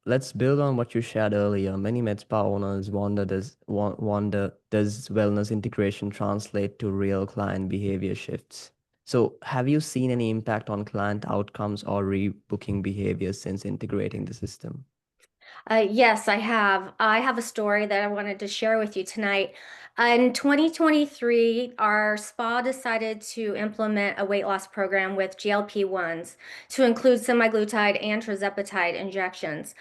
let's build on what you shared earlier. Many Medspa owners wonder, does wellness integration translate to real client behavior shifts? So, have you seen any impact on client outcomes or rebooking behaviors since integrating the system? Yes, I have. I have a story that I wanted to share with you tonight. In 2023, our spa decided to implement a weight loss program with GLP-1s to include semaglutide and tirzepatide injections.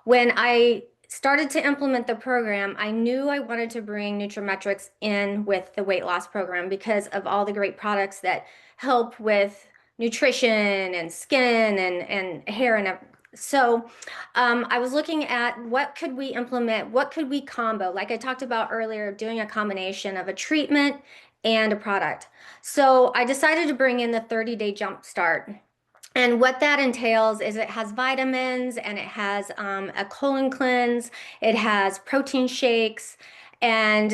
When I started to implement the program, I knew I wanted to bring nutraMetrix in with the weight loss program because of all the great products that help with nutrition and skin and hair and so I was looking at what could we implement, what could we combo, like I talked about earlier, doing a combination of a treatment and a product. So I decided to bring in the 30-day jump start. And what that entails is it has vitamins and it has a colon cleanse, it has protein shakes, and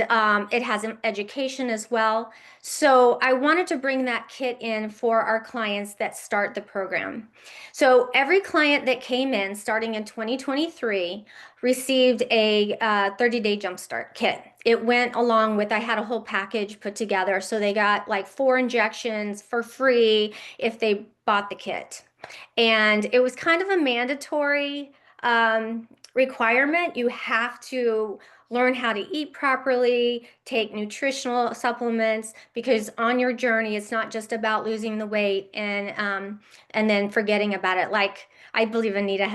it has an education as well. So I wanted to bring that kit in for our clients that start the program. So every client that came in starting in 2023 received a 30-day jumpstart kit. It went along with, I had a whole package put together. So they got like 4 injections for free if they bought the kit. And it was kind of a mandatory requirement. You have to learn how to eat properly, take nutritional supplements, because on your journey, it's not just about losing the weight and then forgetting about it, like I believe Anita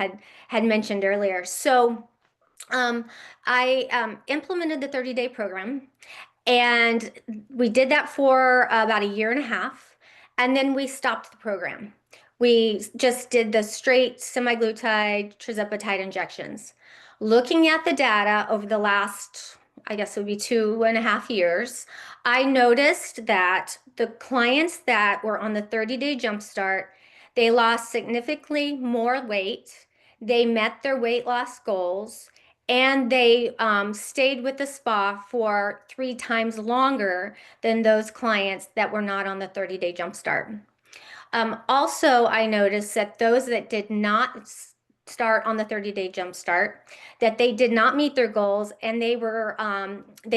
had mentioned earlier. So I implemented the 30-day program, and we did that for about a year and a half, and then we stopped the program. We just did the straight semaglutide, tirzepatide injections. Looking at the data over the last, I guess it would be 2.5 years, I noticed that the clients that were on the 30-day jumpstart, they lost significantly more weight, they met their weight loss goals, and they stayed with the spa for 3 times longer than those clients that were not on the 30-day jumpstart. Also, I noticed that those that did not start on the 30-day jumpstart, that they did not meet their goals, and they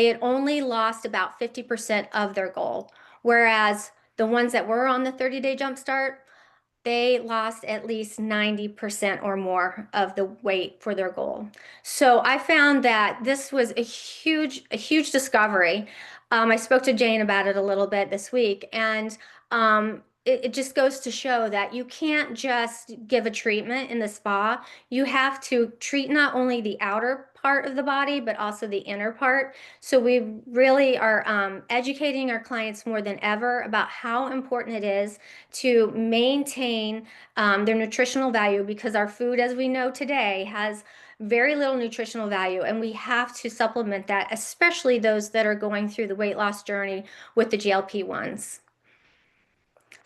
had only lost about 50% of their goal, whereas the ones that were on the 30-day jumpstart, they lost at least 90% or more of the weight for their goal. So I found that this was a huge discovery. I spoke to Jane about it a little bit this week, and it just goes to show that you can't just give a treatment in the spa. You have to treat not only the outer part of the body, but also the inner part. So we really are educating our clients more than ever about how important it is to maintain their nutritional value, because our food, as we know today, has very little nutritional value, and we have to supplement that, especially those that are going through the weight loss journey with the GLP-1s.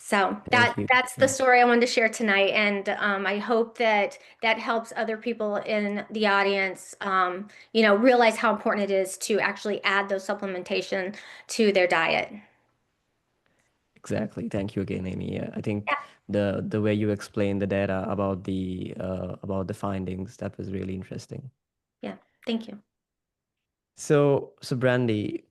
So Thank you. that's the story I wanted to share tonight, and I hope that that helps other people in the audience, realize how important it is to actually add those supplementation to their diet. Exactly. Thank you again, Amy. Yeah, I think Yeah, the way you explained the data about the findings, that was really interesting. yeah. Thank you. So Brandy,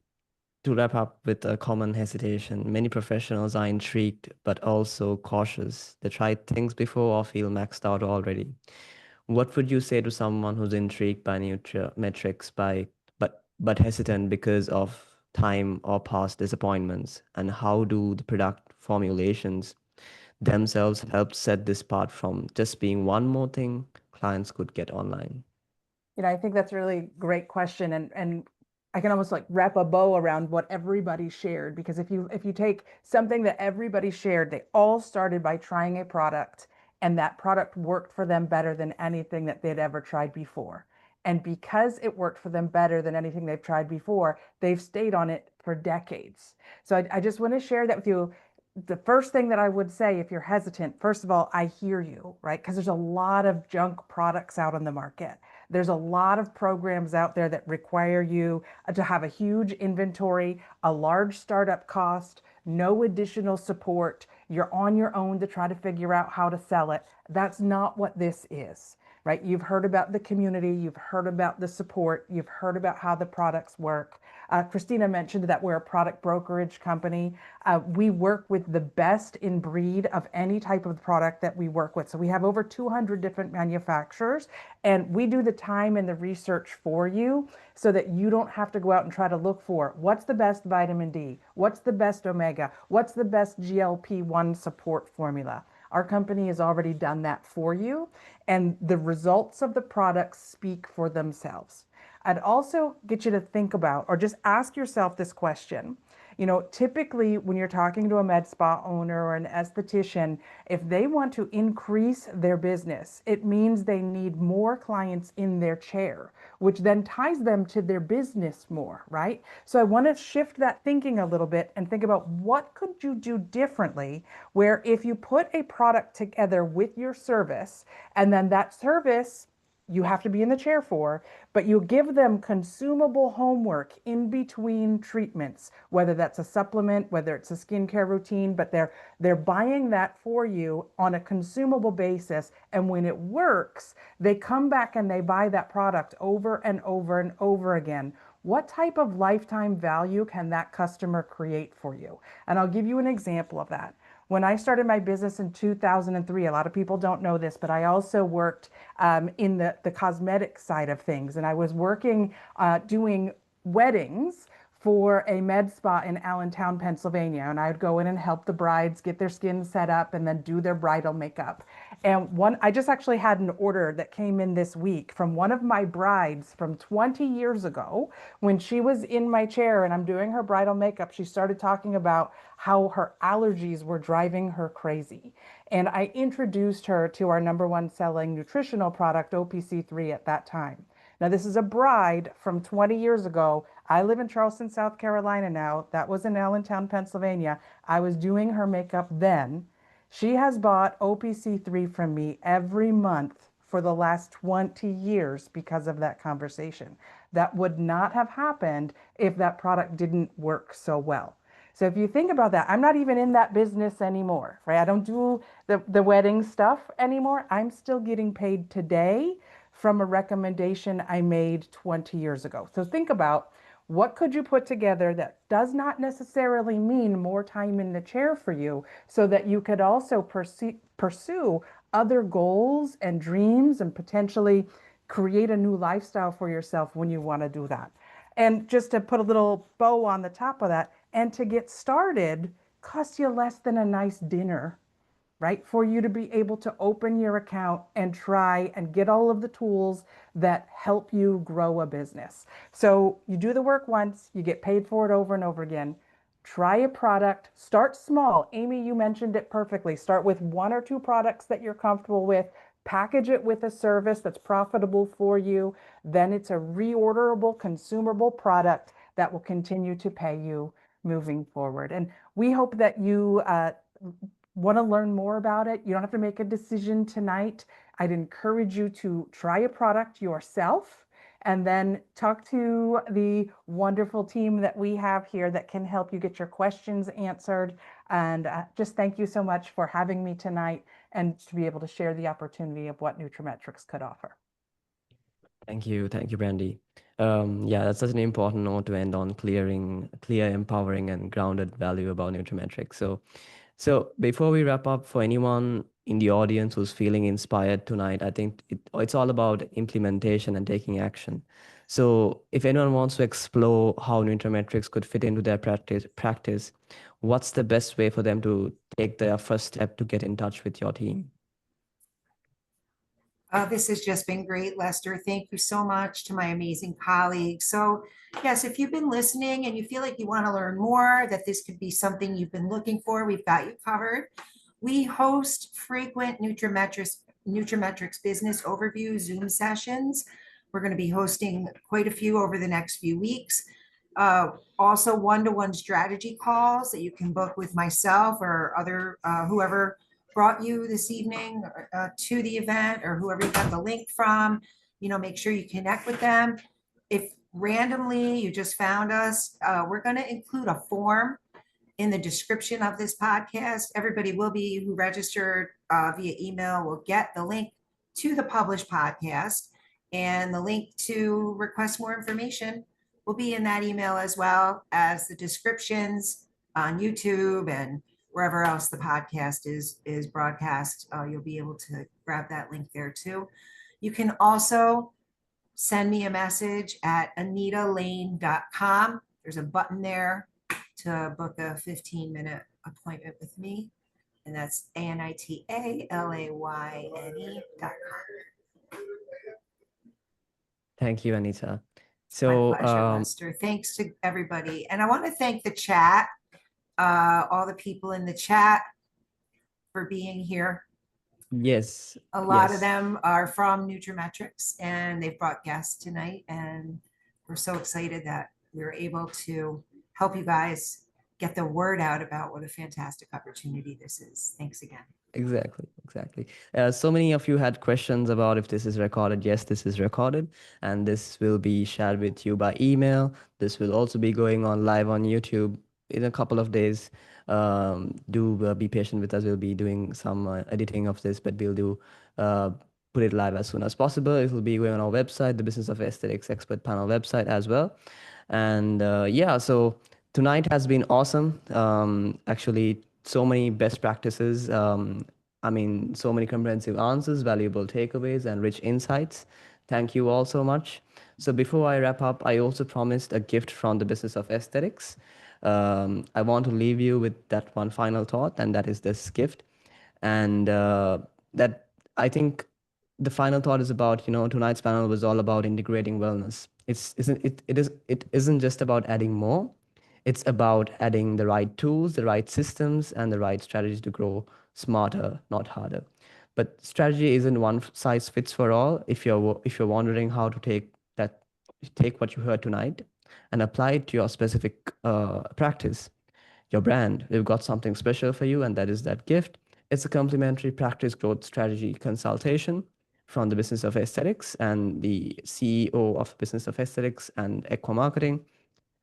to wrap up with a common hesitation, many professionals are intrigued but also cautious. They try things before or feel maxed out already. What would you say to someone who's intrigued by nutrametrics but hesitant because of time or past disappointments? And how do the product formulations themselves help set this apart from just being one more thing clients could get online? I think that's a really great question, and I can almost like wrap a bow around what everybody shared, because if you take something that everybody shared, they all started by trying a product, and that product worked for them better than anything that they'd ever tried before. And because it worked for them better than anything they've tried before, they've stayed on it for decades. So I just want to share that with you. The first thing that I would say, if you're hesitant, first of all, I hear you, right? Because there's a lot of junk products out on the market. There's a lot of programs out there that require you to have a huge inventory, a large startup cost, no additional support. You're on your own to try to figure out how to sell it. That's not what this is, right? You've heard about the community, you've heard about the support, you've heard about how the products work. Christina mentioned that we're a product brokerage company. We work with the best in breed of any type of product that we work with. So we have over 200 different manufacturers, and we do the time and the research for you so that you don't have to go out and try to look for what's the best vitamin D, what's the best omega, what's the best GLP-1 support formula. Our company has already done that for you, and the results of the products speak for themselves. I'd also get you to think about, or just ask yourself this question. Typically when you're talking to a med spa owner or an esthetician, if they want to increase their business, it means they need more clients in their chair, which then ties them to their business more, right? So I want to shift that thinking a little bit and think about what could you do differently, where if you put a product together with your service, and then that service you have to be in the chair for, but you give them consumable homework in between treatments, whether that's a supplement, whether it's a skincare routine, but they're buying that for you on a consumable basis. And when it works, they come back and they buy that product over and over and over again. What type of lifetime value can that customer create for you? And I'll give you an example of that. When I started my business in 2003, a lot of people don't know this, but I also worked in the cosmetic side of things. And I was working doing weddings for a med spa in Allentown, Pennsylvania. And I would go in and help the brides get their skin set up and then do their bridal makeup. And I just actually had an order that came in this week from one of my brides from 20 years ago. When she was in my chair and I'm doing her bridal makeup, she started talking about how her allergies were driving her crazy. And I introduced her to our number one selling nutritional product, OPC3, at that time. Now, this is a bride from 20 years ago. I live in Charleston, South Carolina now. That was in Allentown, Pennsylvania. I was doing her makeup then. She has bought OPC3 from me every month for the last 20 years because of that conversation. That would not have happened if that product didn't work so well. So if you think about that, I'm not even in that business anymore, right? I don't do the wedding stuff anymore. I'm still getting paid today from a recommendation I made 20 years ago. So think about, what could you put together that does not necessarily mean more time in the chair for you, so that you could also pursue other goals and dreams and potentially create a new lifestyle for yourself when you want to do that. And just to put a little bow on the top of that, and to get started, costs you less than a nice dinner, right? For you to be able to open your account and try and get all of the tools that help you grow a business. So you do the work once, you get paid for it over and over again. Try a product, start small. Amy, you mentioned it perfectly. Start with one or two products that you're comfortable with, package it with a service that's profitable for you. Then it's a reorderable, consumable product that will continue to pay you moving forward. And we hope that you want to learn more about it, you don't have to make a decision tonight. I'd encourage you to try a product yourself and then talk to the wonderful team that we have here that can help you get your questions answered. And just thank you so much for having me tonight and to be able to share the opportunity of what nutraMetrix could offer. Thank you, Brandy. Yeah, that's such an important note to end on, clear, empowering, and grounded value about nutrametrics. So before we wrap up, for anyone in the audience who's feeling inspired tonight, I think it's all about implementation and taking action. So if anyone wants to explore how nutrametrics could fit into their practice, what's the best way for them to take their first step to get in touch with your team? This has just been great, Lester. Thank you so much to my amazing colleagues. So, yes, if you've been listening and you feel like you want to learn more, that this could be something you've been looking for, we've got you covered. We host frequent nutrametrics business overview Zoom sessions. We're going to be hosting quite a few over the next few weeks. Also, one-to-one strategy calls that you can book with myself or other whoever brought you this evening to the event, or whoever you got the link from. Make sure you connect with them. If randomly you just found us, we're going to include a form in the description of this podcast. Everybody who registered via email will get the link to the published podcast, and the link to request more information will be in that email, as well as the descriptions on YouTube and wherever else the podcast is broadcast. You'll be able to grab that link there too. You can also send me a message at anitalane.com. There's a button there to book a 15-minute appointment with me, and that's ANITALAYNE.com. Thank you, Anita. So, my pleasure, Lester. Thanks to everybody. And I want to thank the chat, all the people in the chat, for being here. Yes. A lot of them are from nutrametrics, and they've brought guests tonight. And we're so excited that we were able to help you guys get the word out about what a fantastic opportunity this is. Thanks again. Exactly. So many of you had questions about if this is recorded. Yes, this is recorded, and this will be shared with you by email. This will also be going on live on YouTube in a couple of days. Do be patient with us. We'll be doing some editing of this, but we'll put it live as soon as possible. It will be going on our website, the Business of Aesthetics Expert Panel website as well. And so tonight has been awesome. Actually, so many best practices. So many comprehensive answers, valuable takeaways, and rich insights. Thank you all so much. So before I wrap up, I also promised a gift from the Business of Aesthetics. I want to leave you with that one final thought, and that is this gift. And that I think the final thought is about, tonight's panel was all about integrating wellness. It isn't just about adding more. It's about adding the right tools, the right systems, and the right strategies to grow smarter, not harder. But strategy isn't one size fits for all. If you're wondering how to take what you heard tonight and apply it to your specific practice, your brand, we've got something special for you, and that is that gift. It's a complimentary practice growth strategy consultation from the Business of Aesthetics and the CEO of Business of Aesthetics and Equa Marketing.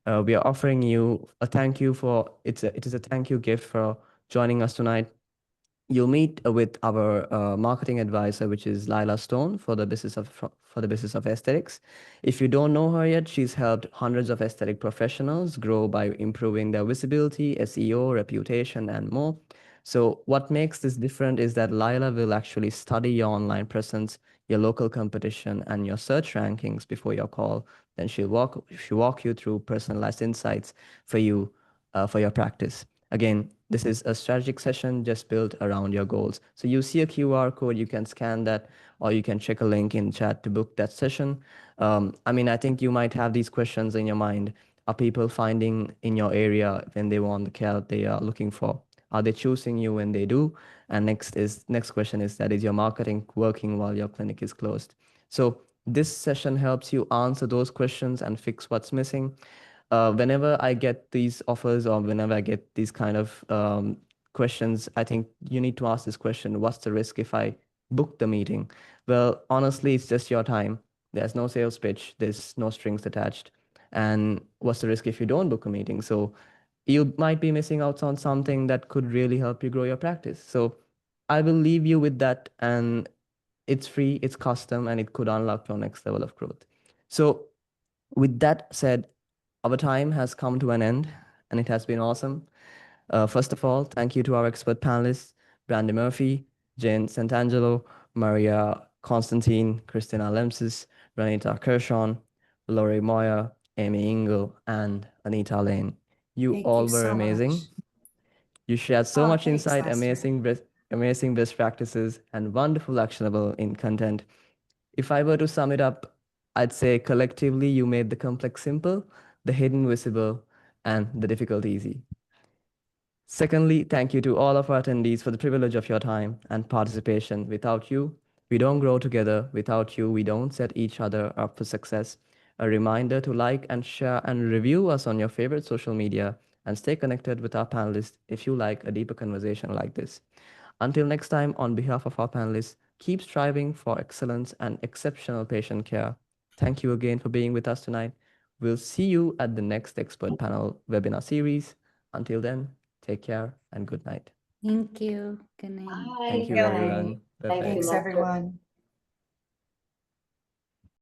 We are offering you a thank you it is a thank you gift for joining us tonight. You'll meet with our marketing advisor, which is Lila Stone, for the Business of Aesthetics. If you don't know her yet, she's helped hundreds of aesthetic professionals grow by improving their visibility, SEO, reputation, and more. So what makes this different is that Lila will actually study your online presence, your local competition, and your search rankings before your call. Then she'll walk you through personalized insights for you, for your practice. Again, this is a strategic session just built around your goals. So you see a QR code, you can scan that, or you can check a link in chat to book that session. I think you might have these questions in your mind. Are people finding in your area when they want the care they are looking for? Are they choosing you when they do? And next question is that, is your marketing working while your clinic is closed? So this session helps you answer those questions and fix what's missing. Whenever I get these offers, or whenever I get these kind of questions. I think you need to ask this question: what's the risk if I book the meeting? Well, honestly, it's just your time. There's no sales pitch, there's no strings attached. And what's the risk if you don't book a meeting? So you might be missing out on something that could really help you grow your practice. So I will leave you with that. And it's free, it's custom, and it could unlock your next level of growth. So with that said, our time has come to an end, and it has been awesome. First of all, thank you to our expert panelists, Brandy Murphy, Jane Santangelo, Maria Constantine, Christina Lemsis, Renita Kershon, Lori Moyer, Amy Ingle, and Anita Lane. You Thank all you were so amazing. much. You shared so much Thanks, insight, Lester. amazing best practices, and wonderful actionable in content. If I were to sum it up, I'd say collectively you made the complex simple, the hidden visible, and the difficult easy. Secondly, thank you to all of our attendees for the privilege of your time and participation. Without you, we don't grow together. Without you, we don't set each other up for success. A reminder to like and share and review us on your favorite social media and stay connected with our panelists if you like a deeper conversation like this. Until next time, on behalf of our panelists, keep striving for excellence and exceptional patient care. Thank you again for being with us tonight. We'll see you at the next expert panel webinar series. Until then, take care and good night. Thank you. Good night. Bye. Thank you, Good night. everyone. Thank you, Thanks, Lester. everyone.